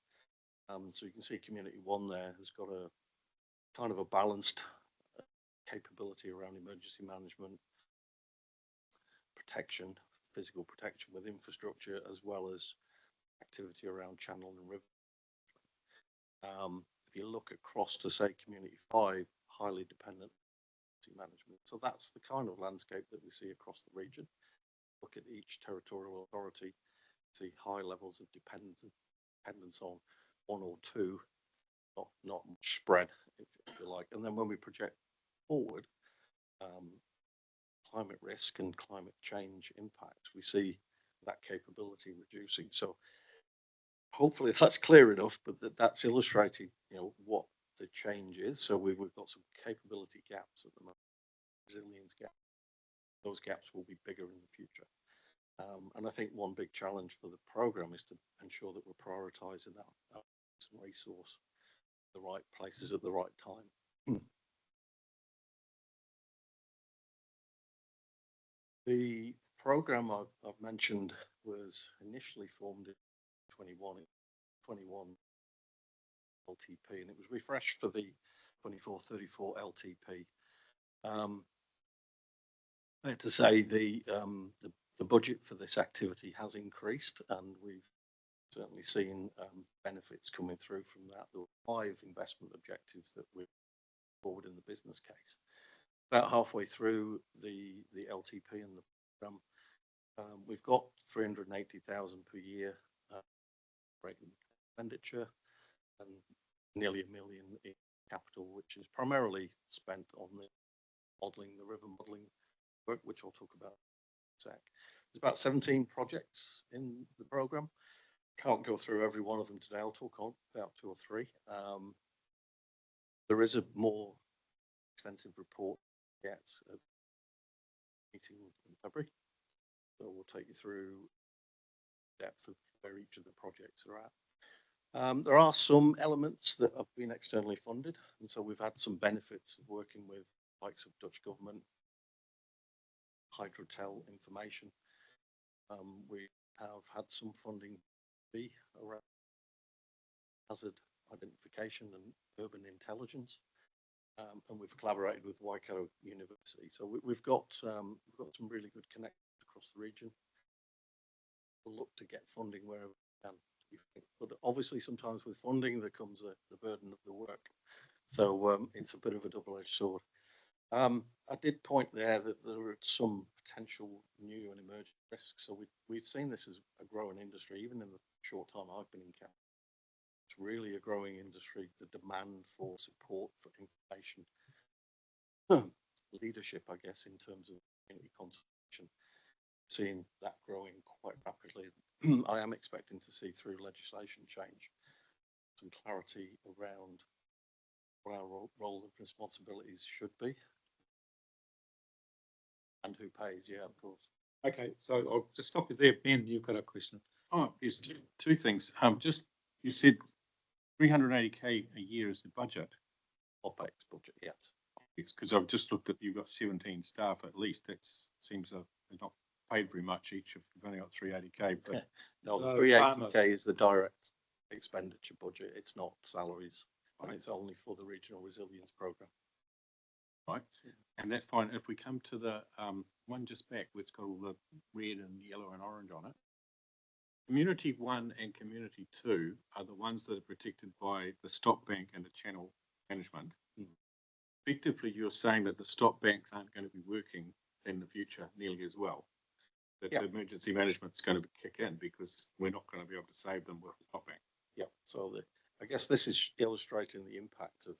So you can see community 1 there has got a kind of a balanced capability around emergency management, protection, physical protection with infrastructure, as well as activity around channel and river. If you look across to say community 5, highly dependent management. So that's the kind of landscape that we see across the region. Look at each territorial authority, see high levels of dependence on 1 or 2, not much spread, if you like. And then when we project forward, climate risk and climate change impacts, we see that capability reducing. So hopefully that's clear enough, but that's illustrating, what the change is. So we've got some capability gaps at the moment, resilience gaps. Those gaps will be bigger in the future. And I think one big challenge for the program is to ensure that we're prioritising that resource the right places at the right time. The program I've mentioned was initially formed in 21 LTP, and it was refreshed for the 24-34 LTP. Fair to say the budget for this activity has increased, and we've certainly seen benefits coming through from that. There were 5 investment objectives that we're forward in the business case. About halfway through the LTP and the program, we've got 380,000 per year operating expenditure and nearly $1 million in capital, which is primarily spent on the river modelling work, which I'll talk about in a sec. There's about 17 projects in the program. Can't go through every one of them today. I'll talk on about 2 or 3. There is a more extensive report yet at meeting in February, so we'll take you through depth of where each of the projects are at. There are some elements that have been externally funded, and so we've had some benefits of working with likes of Dutch government, Hydrotel information. We have had some funding around hazard identification and urban intelligence, and we've collaborated with Waikato University. So we've got some really good connections across the region. We'll look to get funding wherever we can. But obviously, sometimes with funding, there comes the burden of the work. So it's a bit of a double-edged sword. I did point there that there are some potential new and emerging risks. So we've seen this as a growing industry, even in the short time I've been in Canada. It's really a growing industry. The demand for support for information leadership, I guess, in terms of community conservation, seeing that growing quite rapidly. I am expecting to see through legislation change some clarity around what our role and responsibilities should be and who pays. Yeah, of course. Okay, so I'll just stop you there. Ben, you've got a question. Oh, yes, two things. Just, you said 380K a year is the budget. OPEX budget, yes. Because I've just looked at, you've got 17 staff at least. That seems they're not paid very much each if you've only got 380K. But No, the No, 380K is the direct expenditure budget. It's not salaries, and it's only for the regional resilience program. right, and that's fine. If we come to the one just back, it's got all the red and yellow and orange on it. Community 1 and Community 2 are the ones that are protected by the stop bank and the channel management. Effectively, you're saying that the stop banks aren't going to be working in the future nearly as well. That the emergency management is going to kick in because we're not going to be able to save them with the stop bank. Yeah, so I guess this is illustrating the impact of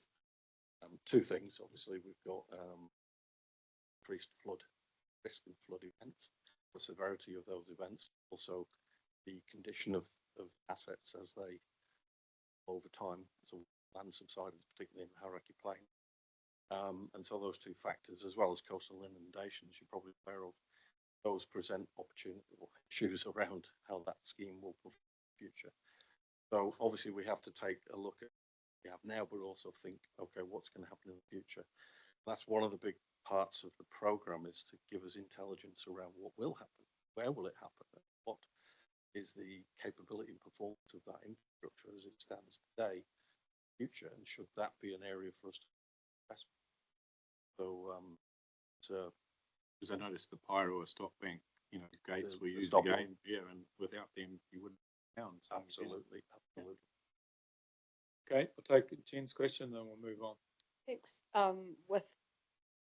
two things. Obviously, we've got increased risk and flood events, the severity of those events, also the condition of assets as they, over time, so land subsidence, particularly in the Karakia Plain. And so those two factors, as well as coastal inundations, you're probably aware of, those present opportunity or issues around how that scheme will perform in the future. So obviously we have to take a look at what we have now, but also think, okay, what's going to happen in the future? That's one of the big parts of the program, is to give us intelligence around what will happen, where will it happen, what is the capability and performance of that infrastructure as it stands today, future, and should that be an area for us to invest? So, because I noticed the pyro or stop bank, gates were used stop again, and without them you wouldn't down. So absolutely. Okay, we'll take Jen's question, then we'll move on. Thanks. With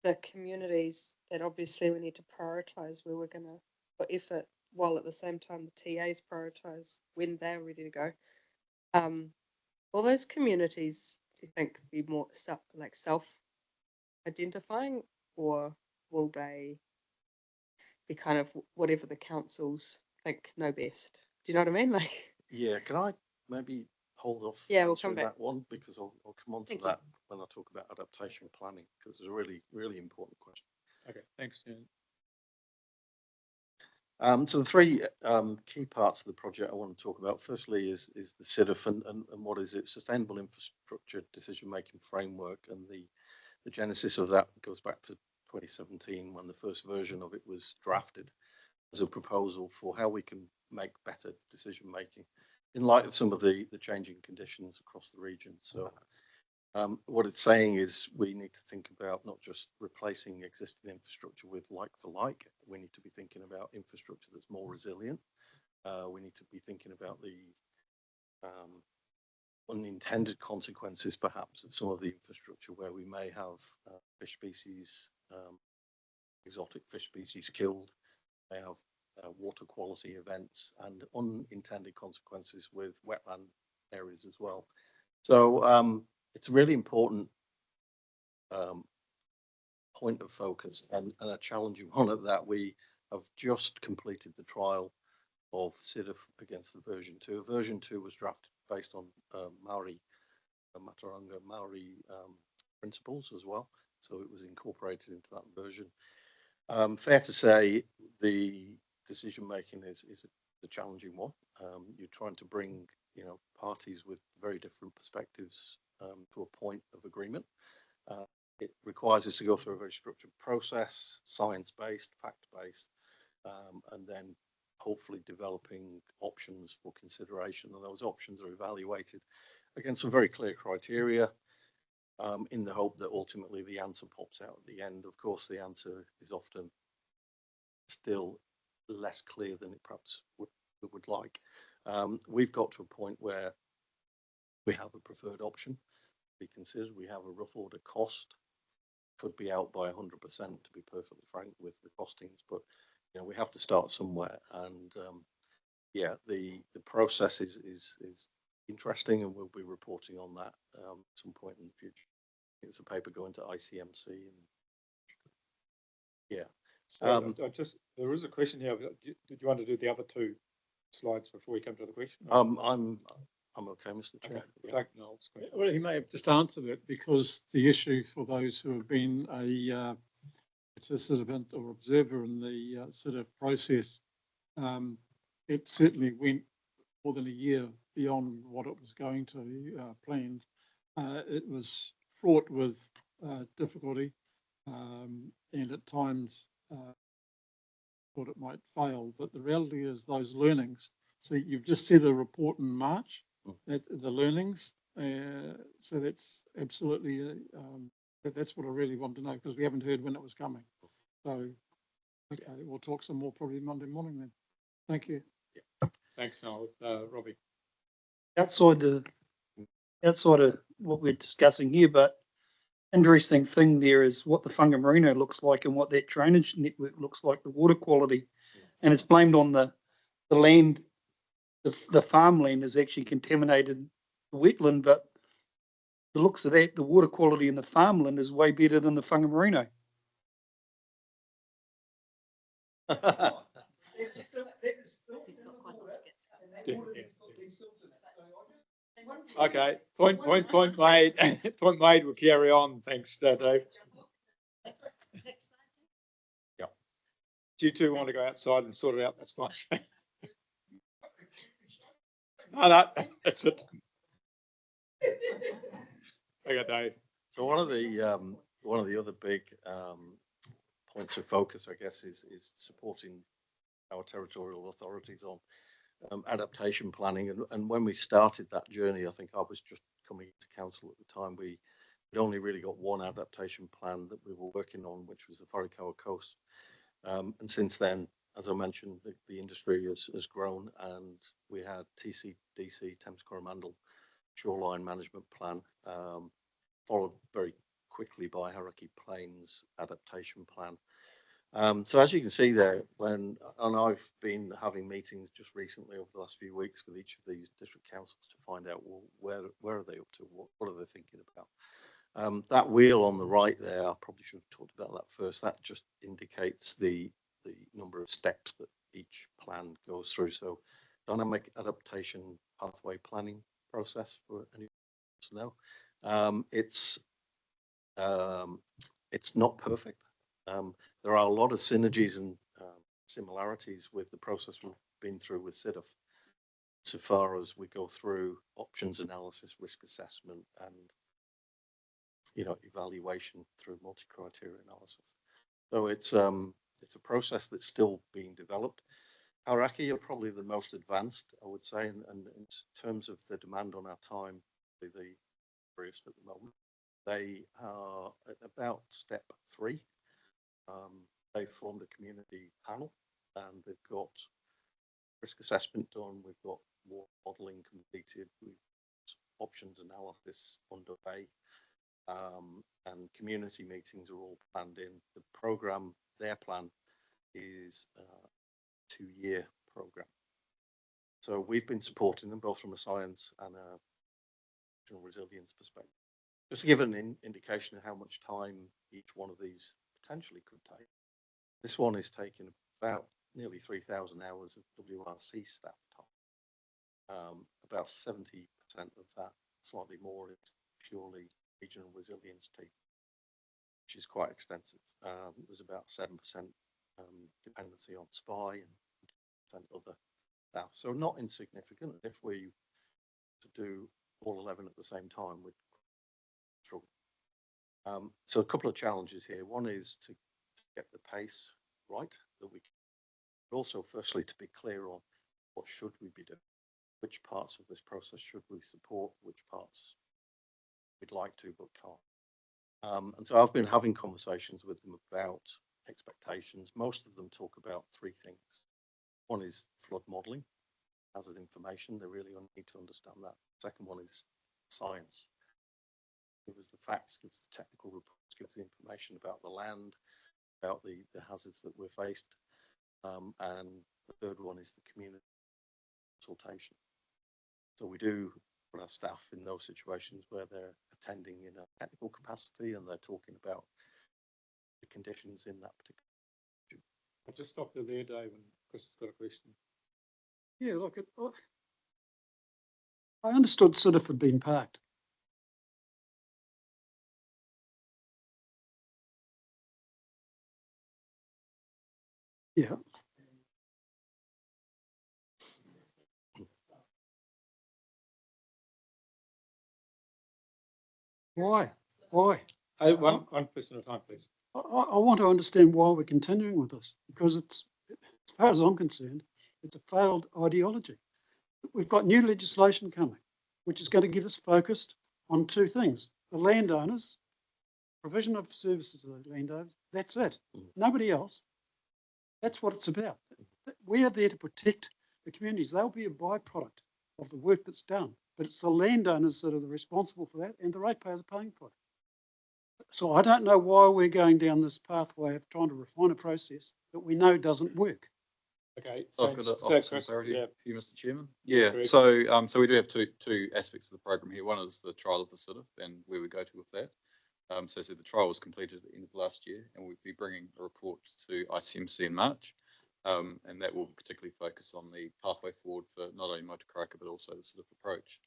the communities, that obviously we need to prioritise where we're going to put effort, while at the same time the TAs prioritise when they're ready to go. Will those communities, do you think, be more self-identifying, or will they be kind of whatever the councils think know best? Do you know what I mean? Like, Yeah, can I maybe hold off? Yeah, we'll come answering back. that one, because I'll come on to Thank you. that when I talk about adaptation planning, because it's a really, really important question. Okay, thanks, Jen. So the three key parts of the project I want to talk about, firstly, is the CIDF and what is it? Sustainable Infrastructure Decision-Making Framework, and the genesis of that goes back to 2017, when the first version of it was drafted as a proposal for how we can make better decision-making in light of some of the changing conditions across the region. So what it's saying is we need to think about not just replacing existing infrastructure with like for like. We need to be thinking about infrastructure that's more resilient. We need to be thinking about the unintended consequences, perhaps, of some of the infrastructure where we may have fish species, exotic fish species killed, may have water quality events and unintended consequences with wetland areas as well. So it's a really important point of focus, and a challenging one at that. We have just completed the trial of CIDF against the version 2. Version 2 was drafted based on Maori, Mataranga Maori principles as well, so it was incorporated into that version. Fair to say the decision making is a challenging one. You're trying to bring parties with very different perspectives to a point of agreement. It requires us to go through a very structured process, science-based, fact-based, and then hopefully developing options for consideration. And those options are evaluated against some very clear criteria, in the hope that ultimately the answer pops out at the end. Of course, the answer is often still less clear than it perhaps would like. We've got to a point where we have a preferred option to be considered. We have a rough order cost, could be out by 100%, to be perfectly frank with the costings, but we have to start somewhere. And yeah, the process is interesting, and we'll be reporting on that at some point in the future. It's a paper going to ICMC, and yeah. So there is a question here. Did you want to do the other two slides before we come to the question? I'm okay, Mr. Chair. Okay, we'll take Noel's question. Well, he may have just answered it, because the issue for those who have been a participant or observer in the sort of process, it certainly went more than a year beyond what it was going to planned. It was fraught with difficulty, and at times thought it might fail. But the reality is those learnings. So you've just said a report in March, the learnings. So that's absolutely, that's what I really want to know, because we haven't heard when it was coming. So okay, we'll talk some more probably Monday morning then. Thank you. Thanks, Noel. Robbie. outside of what we're discussing here, but interesting thing there is what the Whangamarino looks like and what that drainage network looks like, the water quality. And it's blamed on the land, the farmland is actually contaminated the wetland, but the looks of that, the water quality in the farmland is way better than the Whangamarino. Okay, point made. Point made. We'll carry on. Thanks, Dave. Yeah. Do you two want to go outside and sort it out? That's fine. No, that's it. Okay, Dave. So one of the other big points of focus, I guess, is supporting our territorial authorities on adaptation planning. And when we started that journey, I think I was just coming to council at the time. We'd only really got one adaptation plan that we were working on, which was the Karakia Coast. And since then, as I mentioned, the industry has grown, and we had TCDC, Thames Coromandel Shoreline Management Plan, followed very quickly by Karakia Plains Adaptation Plan. So as you can see there, and I've been having meetings just recently over the last few weeks with each of these district councils to find out, well, where are they up to? What are they thinking about? That wheel on the right there, I probably should have talked about that first. That just indicates the number of steps that each plan goes through. So dynamic adaptation pathway planning process, for anyone to know. It's not perfect. There are a lot of synergies and similarities with the process we've been through with CIDF, so far as we go through options analysis, risk assessment, and evaluation through multi-criteria analysis. So it's a process that's still being developed. Karakia are probably the most advanced, I would say, and in terms of the demand on our time, the briefest at the moment. They are at about step 3. They've formed a community panel, and they've got risk assessment done. We've got more modelling completed. We've got options analysis underway, and community meetings are all planned in. The program, their plan, is a 2-year program. So we've been supporting them both from a science and a regional resilience perspective. Just to give an indication of how much time each one of these potentially could take. This one is taking about nearly 3,000 hours of WRC staff time. About 70% of that, slightly more, is purely regional resilience team, which is quite extensive. There's about 7% dependency on SPY and other staff, so not insignificant. If we to do all 11 at the same time, we'd struggle. So a couple of challenges here. One is to get the pace right that we can, but also firstly to be clear on what should we be doing, which parts of this process should we support, which parts we'd like to but can't. And so I've been having conversations with them about expectations. Most of them talk about 3 things. One is flood modelling, hazard information. They really need to understand that. Second one is science. Give us the facts, gives the technical reports, gives the information about the land, about the hazards that we're faced. And the third one is the community consultation. So we do put our staff in those situations where they're attending in a technical capacity and they're talking about the conditions in that particular. I'll just stop you there, Dave, and Chris has got a question. Yeah, look, I understood CIDF had been parked. Yeah. Why? Why? One person at a time, please. I want to understand why we're continuing with this, because it's, as far as I'm concerned, it's a failed ideology. We've got new legislation coming, which is going to get us focused on two things: the landowners, provision of services to the landowners. That's it. Nobody else. That's what it's about. We are there to protect the communities. They'll be a byproduct of the work that's done, but it's the landowners that are responsible for that, and the ratepayers are paying for it. So I don't know why we're going down this pathway of trying to refine a process that we know doesn't work. Okay, I've thanks. got to offer Thanks, some Chris. clarity Yeah. for you, Mr. Chairman. Yeah, Yeah, correct. so we do have two aspects of the program here. One is the trial of the SIDF and where we go to with that. So I said the trial was completed at the end of last year, and we'll be bringing a report to ICMC in March, and that will particularly focus on the pathway forward for not only Motu Karaka but also the SIDF approach.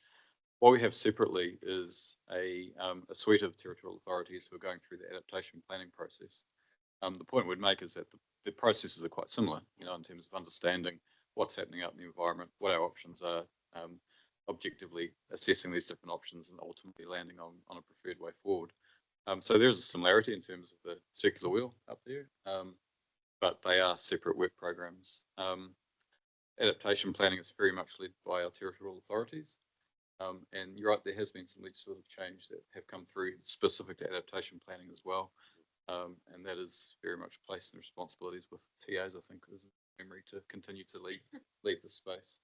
What we have separately is a suite of territorial authorities who are going through the adaptation planning process. The point we'd make is that the processes are quite similar, in terms of understanding what's happening out in the environment, what our options are, objectively assessing these different options, and ultimately landing on a preferred way forward. So there's a similarity in terms of the circular wheel up there, but they are separate work programs. Adaptation planning is very much led by our territorial authorities. And you're right, there has been some legislative change that have come through specific to adaptation planning as well. And that is very much placed in responsibilities with TAs, I think, is memory to continue to lead the space.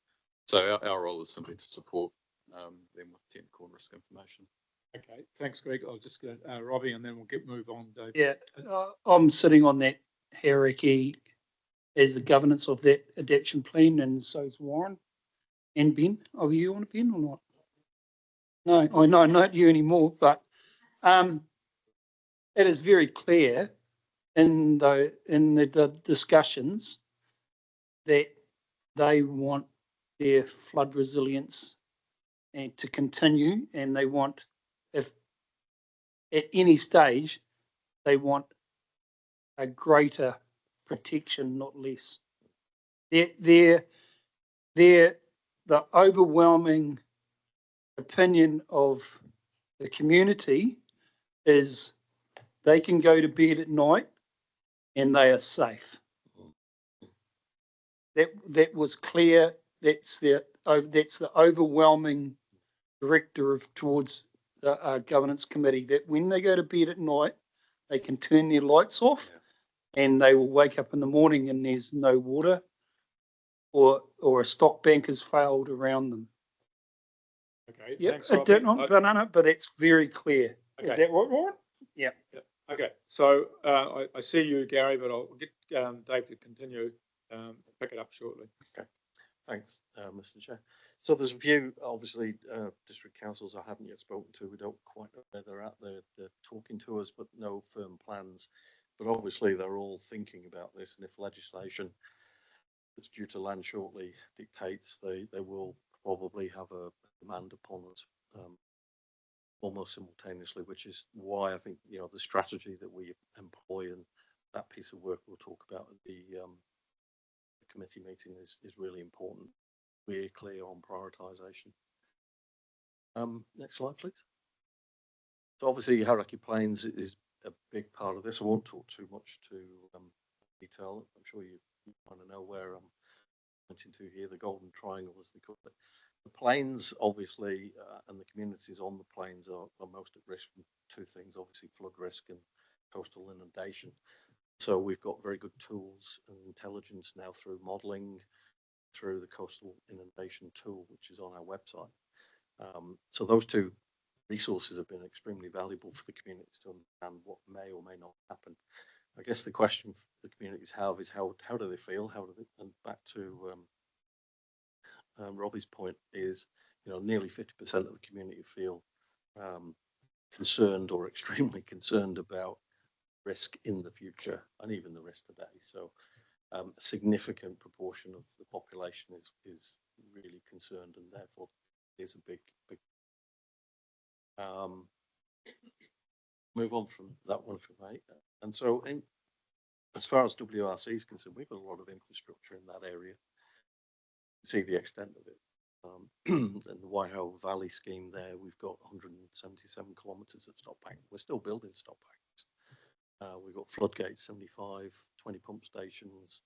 So our role is simply to support them with technical and risk information. Okay, thanks, Greg. I'll just go Robbie, and then we'll move on, Dave. Yeah, I'm sitting on that hierarchy as the governance of that adaptation plan, and so is Warren and Ben. Are you on it, Ben, or not? No, I know not you anymore, but it is very clear in the discussions that they want their flood resilience and to continue, and they want, if at any stage, they want a greater protection, not less. The overwhelming opinion of the community is they can go to bed at night and they are safe. That was clear. That's the overwhelming directive towards the governance committee, that when they go to bed at night, they can turn their lights off, and they will wake up in the morning and there's no water, or a stock bank has failed around them. Okay, Yeah, thanks, Robbie. but it's very clear. Okay. Is that right, Warren? Yeah. Okay, so I see you, Gary, but I'll get Dave to continue, pick it up shortly. Okay, thanks, Mr. Chair. So there's a few, obviously, district councils I haven't yet spoken to. We don't quite know where they're at. They're talking to us, but no firm plans. But obviously, they're all thinking about this, and if legislation that's due to land shortly dictates, they will probably have a demand upon us almost simultaneously, which is why I think, the strategy that we employ and that piece of work we'll talk about at the committee meeting is really important. We're clear on prioritisation. Next slide, please. So obviously, Karakia Plains is a big part of this. I won't talk too much to detail. I'm sure you want to know where I'm pointing to here, the Golden Triangle, as they call it. The plains, obviously, and the communities on the plains are most at risk from two things, obviously flood risk and coastal inundation. So we've got very good tools and intelligence now through modelling, through the coastal inundation tool, which is on our website. So those two resources have been extremely valuable for the communities to understand what may or may not happen. I guess the question the communities have is how do they feel? And back to Robbie's point is, nearly 50% of the community feel concerned or extremely concerned about risk in the future and even the risk today. So a significant proportion of the population is really concerned, and therefore there's a big move on from that one for me. And so as far as WRC is concerned, we've got a lot of infrastructure in that area. See the extent of it. In the Waiho Valley scheme there, we've got 177 kilometres of stop bank. We're still building stop banks. We've got floodgates, 75, 20 pump stations,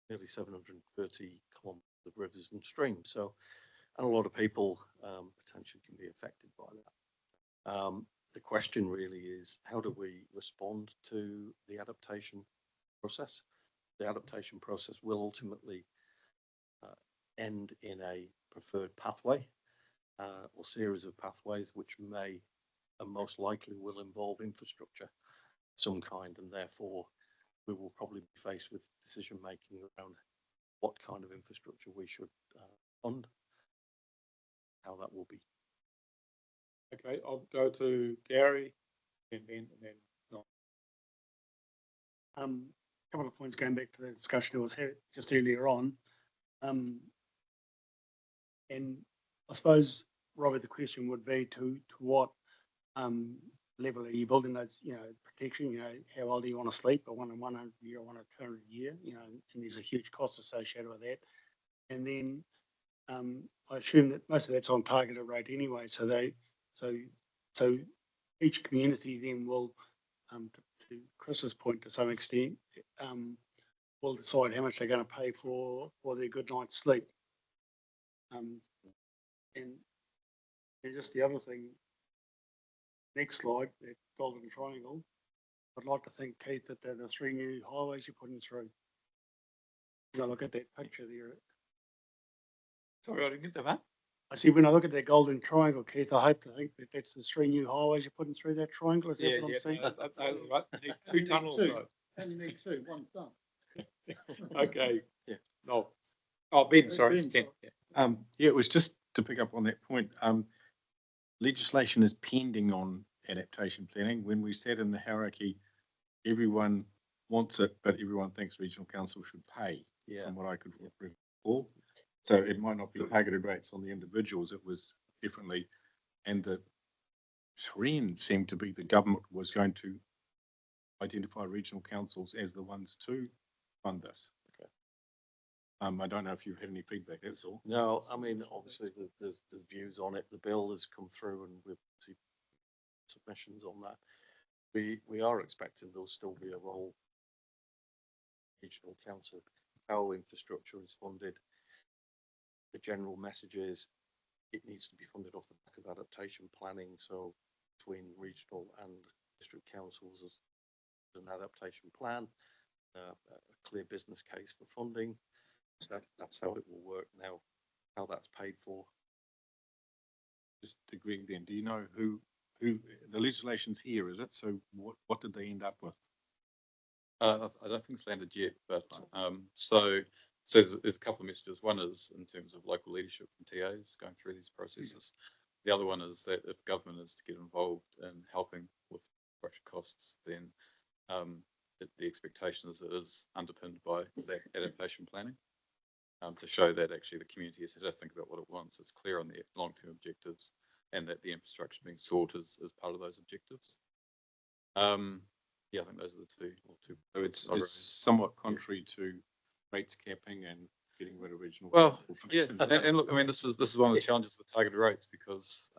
nearly 730 kilometres of rivers and streams. So, and a lot of people potentially can be affected by that. The question really is, how do we respond to the adaptation process? The adaptation process will ultimately end in a preferred pathway or series of pathways, which may and most likely will involve infrastructure of some kind, and therefore we will probably be faced with decision making around what kind of infrastructure we should fund, how that will be. Okay, I'll go to Gary and then no. Couple of points going back to the discussion that was had just earlier on. And I suppose, Robbie, the question would be to what level are you building those, protection, how old do you want to sleep? I want a 100 year, I want a 200 year, and there's a huge cost associated with that. And then I assume that most of that's on targeted rate anyway. So each community then will, to Chris's point to some extent, will decide how much they're going to pay for their good night's sleep. And just the other thing, next slide, that golden triangle, I'd like to think, Keith, that they're the 3 new highways you're putting through. Look at that picture there. Sorry, I didn't get that. I see, when I look at that golden triangle, Keith, I hope to think that that's the 3 new highways you're putting through that triangle. Is that what I'm saying? Right. Need 2 tunnels. And you need 2, one's done. Okay. Yeah. No. Oh, Ben, sorry. Ben, yeah, it was just to pick up on that point. Legislation is pending on adaptation planning. When we sat in the hierarchy, everyone wants it, but everyone thinks regional council should pay. Yeah. From what I could recall. So it might not be targeted rates on the individuals. It was differently, and the trend seemed to be the government was going to identify regional councils as the ones to fund this. Okay. I don't know if you've had any feedback. That's all. No, I mean, obviously there's views on it. The bill has come through, and we've seen submissions on that. We are expecting there'll still be a role. Regional council, how infrastructure is funded. The general message is it needs to be funded off the back of adaptation planning. So between regional and district councils, as an adaptation plan, a clear business case for funding. So that's how it will work. Now, how that's paid for. Just to agree then, do you know who the legislation's here, is it? So what did they end up with? I don't think it's landed yet, but so there's a couple of messages. One is in terms of local leadership from TAs going through these processes. The other one is that if government is to get involved in helping with infrastructure costs, then the expectation is it is underpinned by that adaptation planning to show that actually the community has to think about what it wants. It's clear on the long-term objectives and that the infrastructure being sought is part of those objectives. Yeah, I think those are the two. So it's somewhat contrary to rates capping and getting rid of regional. Well, yeah, and look, I mean, this is one of the challenges with targeted rates because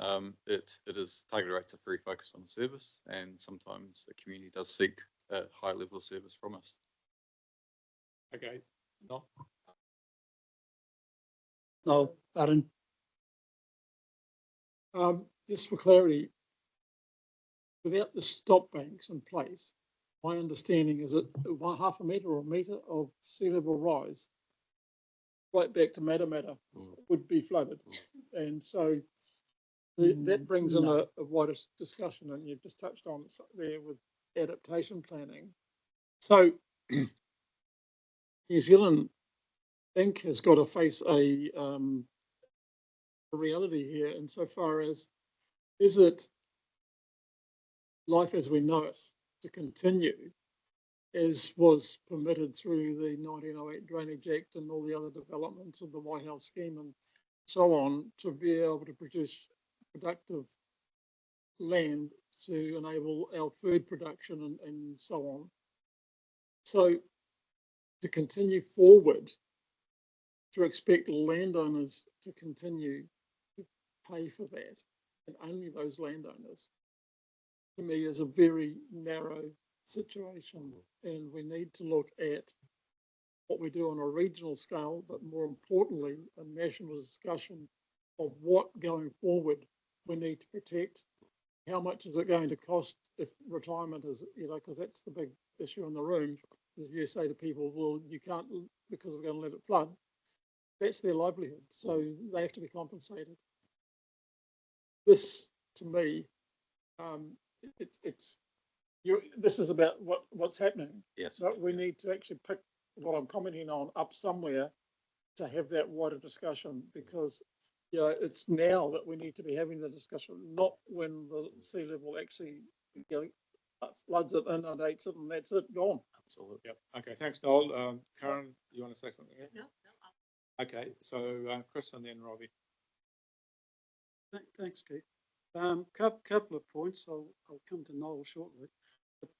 it is targeted rates are very focused on the service, and sometimes the community does seek a high level of service from us. Okay, no. No, Baden. Just for clarity, without the stop banks in place, my understanding is that 1/2 a metre or a metre of sea level rise right back to Matamata would be flooded. And so that brings in a wider discussion, and you've just touched on it there with adaptation planning. So New Zealand Inc. has got to face a reality here insofar as, is it life as we know it to continue as was permitted through the 1908 Drainage Act and all the other developments of the White House scheme and so on, to be able to produce productive land to enable our food production and so on. So to continue forward, to expect landowners to continue to pay for that, and only those landowners, to me is a very narrow situation. And we need to look at what we do on a regional scale, but more importantly, a national discussion of what going forward we need to protect. How much is it going to cost if retirement is, because that's the big issue in the room. If you say to people, well, you can't because we're going to let it flood, that's their livelihood. So they have to be compensated. This, to me, this is about what's happening. Yes. But we need to actually pick what I'm commenting on up somewhere to have that wider discussion, because it's now that we need to be having the discussion, not when the sea level actually floods it, inundates it, and that's it, gone. Absolutely. Yep. Okay. Thanks, Noel. Karen, you want to say something? No. Okay. So Chris and then Robbie. Thanks, Keith. Couple of points. I'll come to Noel shortly. But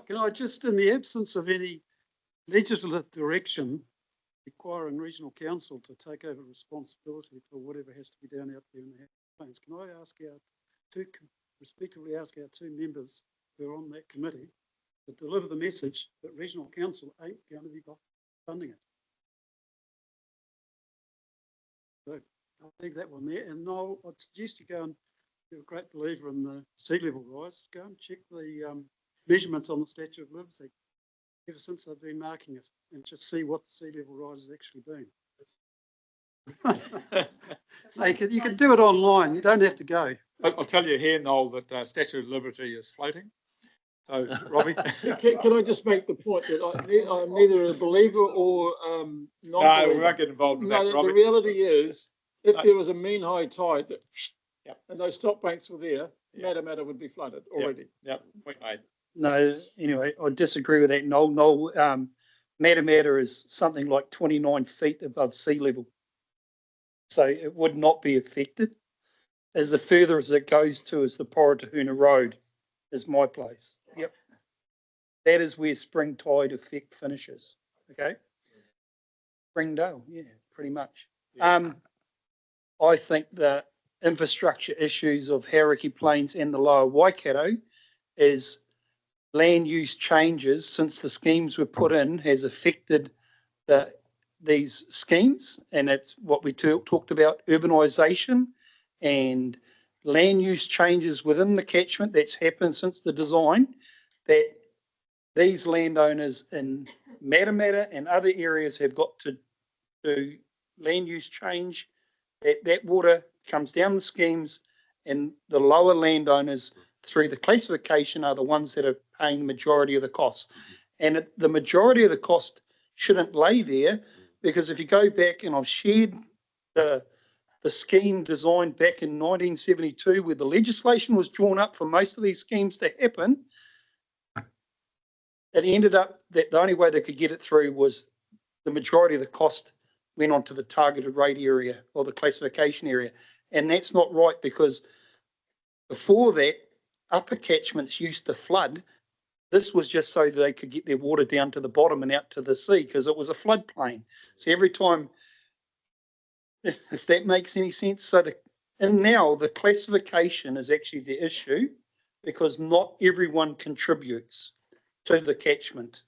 can I just, in the absence of any legislative direction requiring regional council to take over responsibility for whatever has to be done out there in the plains, can I respectively ask our two members who are on that committee to deliver the message that regional council ain't going to be funding it? So I'll leave that one there. And Noel, I'd suggest you go and, you're a great believer in the sea level rise, go and check the measurements on the Statue of Liberty ever since they've been marking it, and just see what the sea level rise has actually been. You can do it online. You don't have to go. I'll tell you here, Noel, that Statue of Liberty is floating. So, Robbie. Can I just make the point that I'm neither a believer or No, non-believer? we won't get involved in that, Robbie. The reality is, if there was a mean high tide that, and those top banks were there, Matamata would be flooded already. Yep. Point made. No, anyway, I disagree with that. Noel, Matamata is something like 29 feet above sea level. So it would not be affected. As the further as it goes to is the Poratahuna Road is my place. Yep. That is where spring tide effect finishes. Okay. Springdale, yeah, pretty much. Yeah. I think the infrastructure issues of Karakia Plains and the lower Waikato is land use changes since the schemes were put in has affected these schemes, and it's what we talked about, urbanisation and land use changes within the catchment that's happened since the design, that these landowners in Matamata and other areas have got to do land use change. That water comes down the schemes, and the lower landowners through the classification are the ones that are paying the majority of the cost. And the majority of the cost shouldn't lay there, because if you go back, and I've shared the scheme designed back in 1972 where the legislation was drawn up for most of these schemes to happen, it ended up that the only way they could get it through was the majority of the cost went onto the targeted rate area or the classification area. And that's not right, because before that, upper catchments used to flood. This was just so that they could get their water down to the bottom and out to the sea, because it was a floodplain. So every time, if that makes any sense. So and now the classification is actually the issue, because not everyone contributes to the catchment.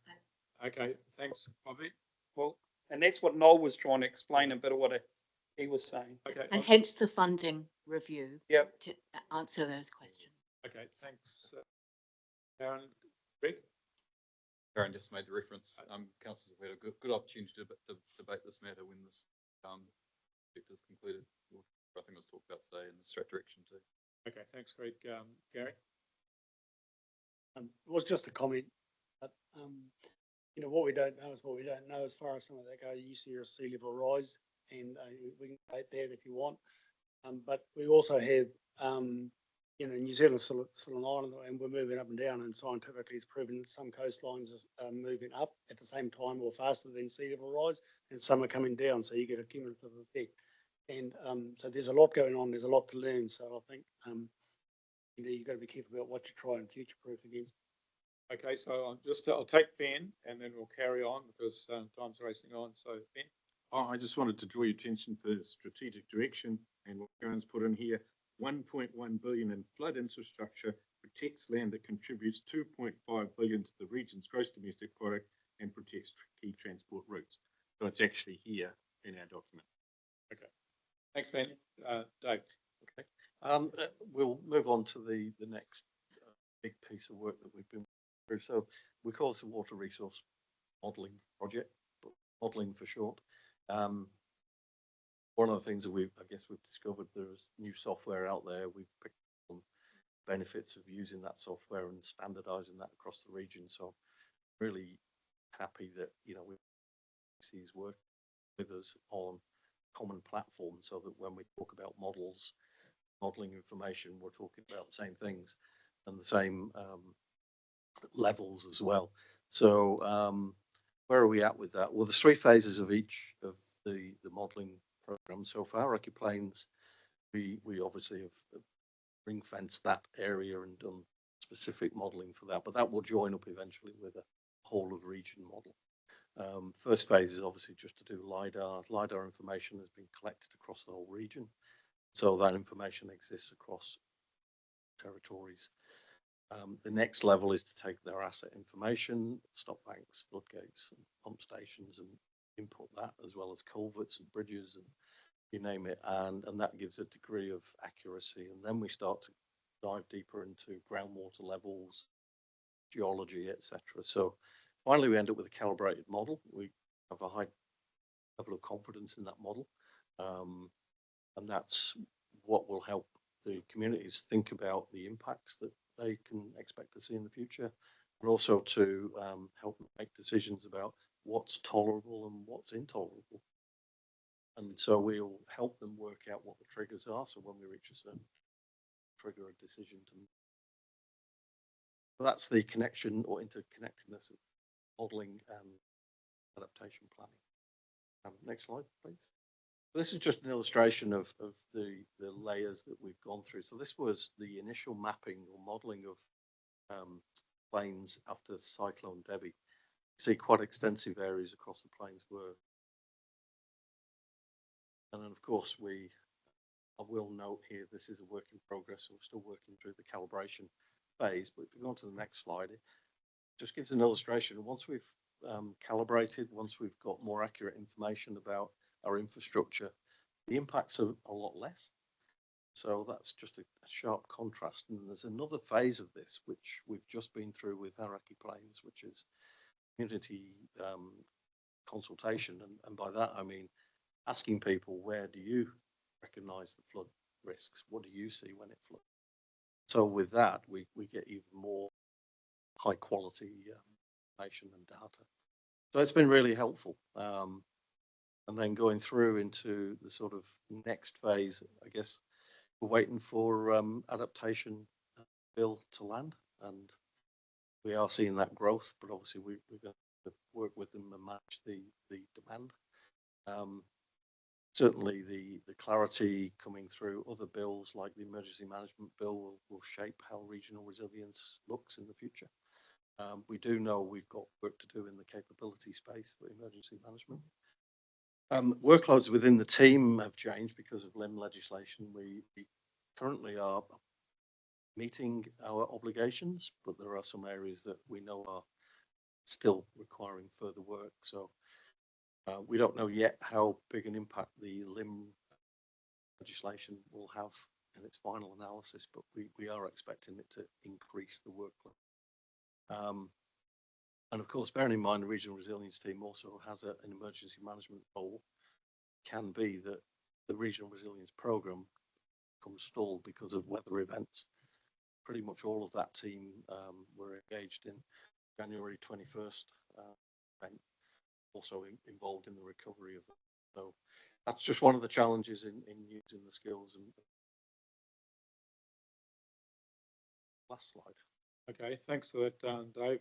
Okay, thanks, Robbie. Well, and that's what Noel was trying to explain a bit of what he was saying. Okay. And hence the funding review. Yep. To answer those questions. Okay, thanks. Aaron, Greg? Aaron just made the reference. Councillors have had a good opportunity to debate this matter when this project is concluded. I think it was talked about today in the strat direction too. Okay, thanks, Greg. Gary? It was just a comment, but what we don't know is what we don't know as far as some of that go. You see a sea level rise, and we can debate that if you want. But we also have, New Zealand's still an island, and we're moving up and down, and scientifically it's proven that some coastlines are moving up at the same time or faster than sea level rise, and some are coming down, so you get a cumulative effect. And so there's a lot going on, there's a lot to learn. So I think you've got to be careful about what you try and future-proof against. Okay, so I'll take Ben and then we'll carry on because time's racing on. So Ben. Oh, I just wanted to draw your attention to the strategic direction and what Karen's put in here. 1.1 billion in flood infrastructure protects land that contributes 2.5 billion to the region's gross domestic product and protects key transport routes. So it's actually here in our document. Okay. Thanks, Ben. Dave. Okay. We'll move on to the next big piece of work that we've been through. So we call this a water resource modelling project, modelling for short. One of the things that we've discovered there's new software out there. We've picked up on benefits of using that software and standardising that across the region. So really happy that he's worked with us on common platform so that when we talk about models, modelling information, we're talking about the same things and the same levels as well. So where are we at with that? Well, there's 3 phases of each of the modelling program. So for Karakia Plains, we obviously have ring-fenced that area and done specific modelling for that, but that will join up eventually with a whole of region model. First phase is obviously just to do LiDAR. LiDAR information has been collected across the whole region. So that information exists across territories. The next level is to take their asset information, stop banks, floodgates, and pump stations, and input that as well as culverts and bridges and you name it. And that gives a degree of accuracy. And then we start to dive deeper into groundwater levels, geology, etc. So finally, we end up with a calibrated model. We have a high level of confidence in that model. And that's what will help the communities think about the impacts that they can expect to see in the future, and also to help them make decisions about what's tolerable and what's intolerable. And so we'll help them work out what the triggers are. So when we reach a certain trigger, a decision to. So that's the connection or interconnectedness of modelling and adaptation planning. Next slide, please. This is just an illustration of the layers that we've gone through. So this was the initial mapping or modelling of plains after Cyclone Debbie. You see quite extensive areas across the plains were. And then of course I will note here, this is a work in progress, so we're still working through the calibration phase. But if we go on to the next slide, it just gives an illustration. Once we've calibrated, once we've got more accurate information about our infrastructure, the impacts are a lot less. So that's just a sharp contrast. And there's another phase of this, which we've just been through with Karakia Plains, which is community consultation. And by that, I mean asking people, where do you recognise the flood risks? What do you see when it floods? So with that, we get even more high quality information and data. So it's been really helpful. And then going through into the sort of next phase, I guess we're waiting for adaptation bill to land, and we are seeing that growth, but obviously we're going to work with them and match the demand. Certainly the clarity coming through other bills like the emergency management bill will shape how regional resilience looks in the future. We do know we've got work to do in the capability space for emergency management. Workloads within the team have changed because of LIM legislation. We currently are meeting our obligations, but there are some areas that we know are still requiring further work. So we don't know yet how big an impact the LIM legislation will have in its final analysis, but we are expecting it to increase the workload. And of course, bearing in mind the regional resilience team also has an emergency management role. It can be that the regional resilience program becomes stalled because of weather events. Pretty much all of that team were engaged in January 21st event, also involved in the recovery of that. So that's just one of the challenges in using the skills. And last slide. Okay, thanks for that, Dave.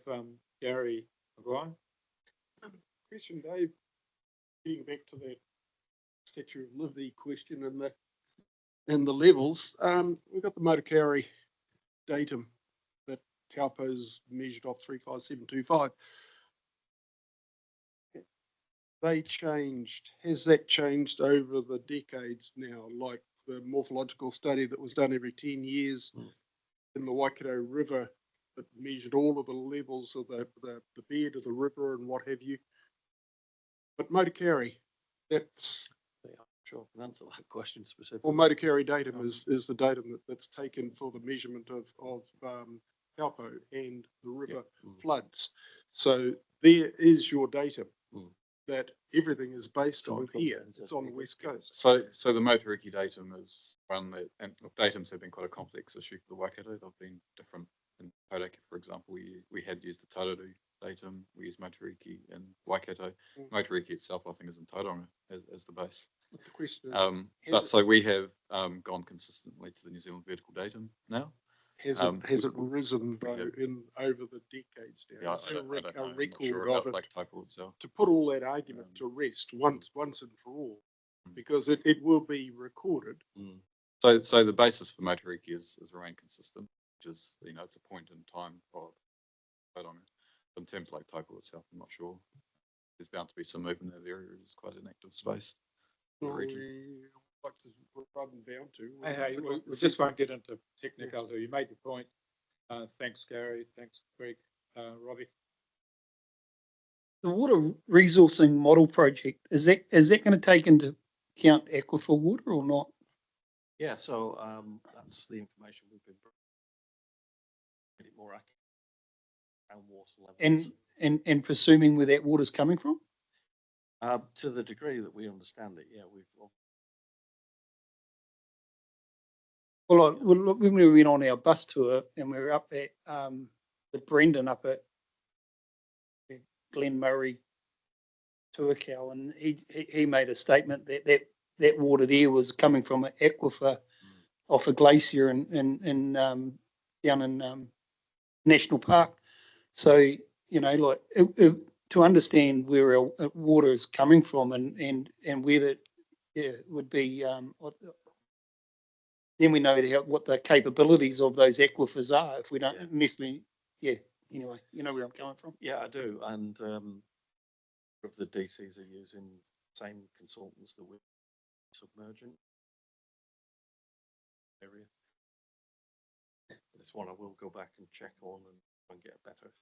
Gary McGuire. Question, Dave, getting back to that Statue of Liberty question and the levels. We've got the Motukari datum that Taupo's measured off 35725. They changed, has that changed over the decades now? Like the morphological study that was done every 10 years in the Waikato River that measured all of the levels of the bed of the river and what have you. But Motukari, that's Sure, I can answer that question specifically. well, Motukari datum is the datum that's taken for the measurement of Taupo and the river floods. So there is your datum that everything is based on here. It's on the West Coast. So the Moturiki datum is one that, and datums have been quite a complex issue for the Waikato. They've been different. In Karakia, for example, we had used the Taururu datum. We used Moturiki in Waikato. Moturiki itself, I think, is in Tauranga as the base. But the question is, but so we have gone consistently to the New Zealand vertical datum now. Has it risen though in over the decades now? Yeah, Is there a record about of it Lake Taupo itself. to put all that argument to rest once and for all? Because it will be recorded. So the basis for Moturiki is remain consistent, which is, it's a point in time of Tauranga. In terms of Lake Taupo itself, I'm not sure. There's bound to be some movement in that area. It's quite an active space. Hey, we just won't get into technicality. You made the point. Thanks, Gary. Thanks, Greg. Robbie. The water resourcing model project, is that going to take into account aquifer water or not? Yeah, so that's the information we've been bringing more accurate water levels. And presuming where that water's coming from? To the degree that we understand it, yeah, we've. Well, when we went on our bus tour and we were up at with Brendan up at Glen Murray Tuakau, and he made a statement that water there was coming from an aquifer off a glacier in down in National Park. So to understand where our water is coming from and where that would be. Then we know what the capabilities of those aquifers are. If we don't necessarily, anyway, you know where I'm coming from. Yeah, I do. And of the DCs are using the same consultants that we're submerging area. This one I will go back and check on and get better.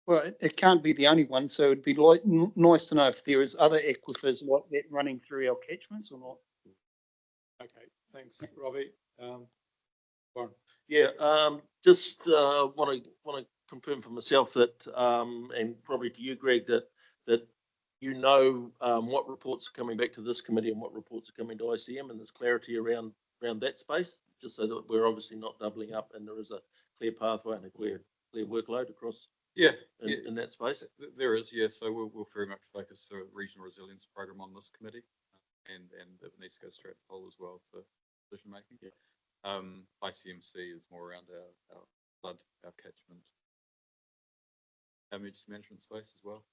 Well, it can't be the only one, so it'd be nice to know if there is other aquifers like that running through our catchments or not. Okay, thanks, Robbie. Warren. Yeah, just want to confirm for myself that, and probably to you, Greg, that what reports are coming back to this committee and what reports are coming to ICM, and there's clarity around that space, just so that we're obviously not doubling up, and there is a clear pathway and a clear workload across. In that space. There is, yeah. So we'll very much focus the regional resilience program on this committee, and it needs to go straight to poll as well for decision making. ICMC is more around our flood, our catchment, emergency management space as well.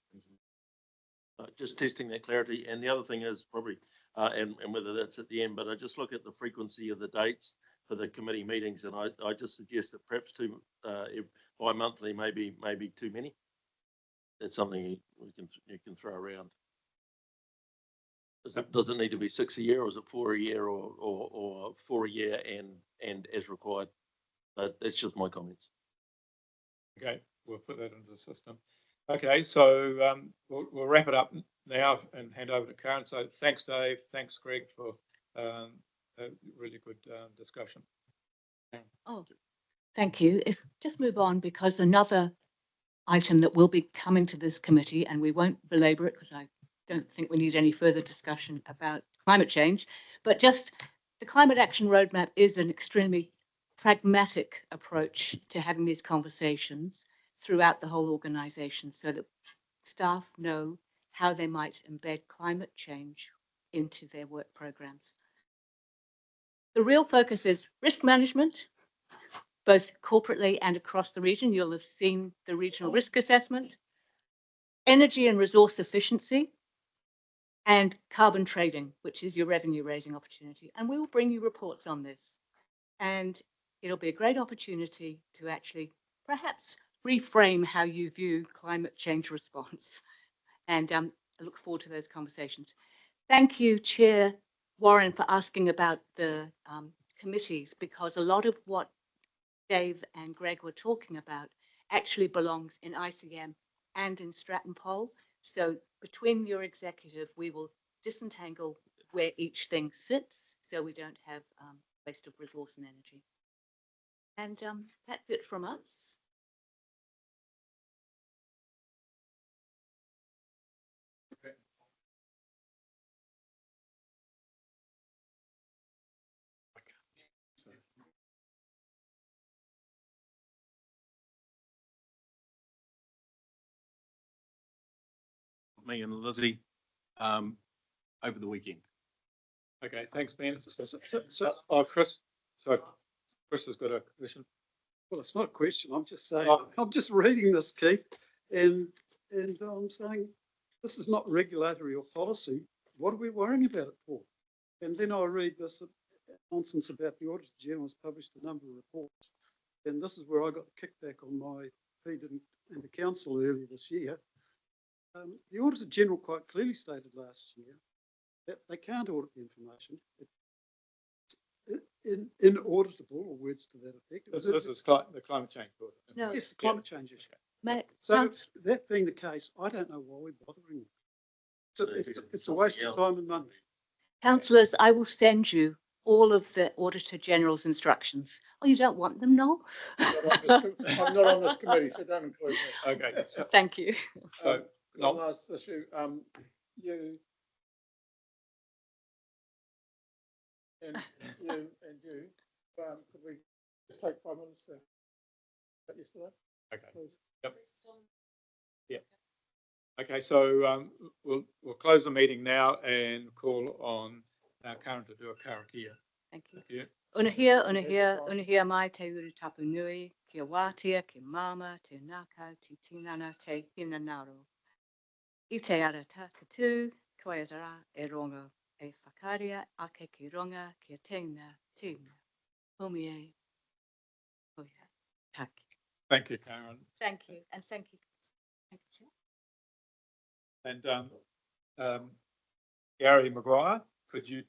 Just testing that clarity, and the other thing is probably, and whether that's at the end, but I just look at the frequency of the dates for the committee meetings, and I just suggest that perhaps bi-monthly maybe too many. That's something you can throw around. Does it need to be 6 a year, or is it 4 a year, or 4 a year and as required? But that's just my comments. Okay, we'll put that into the system. Okay, so we'll wrap it up now and hand over to Karen. So thanks, Dave. Thanks, Greg, for a really good discussion. Oh, thank you. If just move on, because another item that will be coming to this committee, and we won't belabor it because I don't think we need any further discussion about climate change, but just the climate action roadmap is an extremely pragmatic approach to having these conversations throughout the whole organisation, so that staff know how they might embed climate change into their work programs. The real focus is risk management, both corporately and across the region. You'll have seen the regional risk assessment, energy and resource efficiency, and carbon trading, which is your revenue raising opportunity. And we will bring you reports on this. And it'll be a great opportunity to actually perhaps reframe how you view climate change response. And I look forward to those conversations. Thank you, Chair Warren, for asking about the committees, because a lot of what Dave and Greg were talking about actually belongs in ICM and in Stratton Poll. So between your executive, we will disentangle where each thing sits so we don't have waste of resource and energy. And that's it from us. Me and Lizzie over the weekend. Okay, thanks, Ben. Chris, so Chris has got a question. Well, it's not a question. I'm just saying, Oh. I'm just reading this, Keith, and I'm saying this is not regulatory or policy. What are we worrying about it for? And then I read this nonsense about the Auditor General's published a number of reports, and this is where I got the kickback on my feed in the council earlier this year. The Auditor General quite clearly stated last year that they can't audit the information. Inauditable, or words to that effect. This is the climate change board. No. Yes, the climate change issue. So That being the case, I don't know why we're bothering them. It's a waste of time and money. councillors, I will send you all of the Auditor General's instructions. Oh, you don't want them, Noel? I'm not on this committee, so don't include me. Okay. Thank you. So, One last issue, you and you, could we just take 5 minutes to that yesterday? okay. Please. Yep. Yeah. Okay, so we'll close the meeting now and call on Karen to do a karakia. Thank you. Thank you. Unahia mai te uru tapu nui, kia wātia, kia mama, te naka, te tinana, te hinanaro. I te ara tākatū, koe rā e rongo, e whakaria ake ki ronga, kia tēnā, tēnā. Homi e, hoia, taki. Thank you, Karen. Thank you, and thank you. Thank you, Chair. And Gary Maguire, could you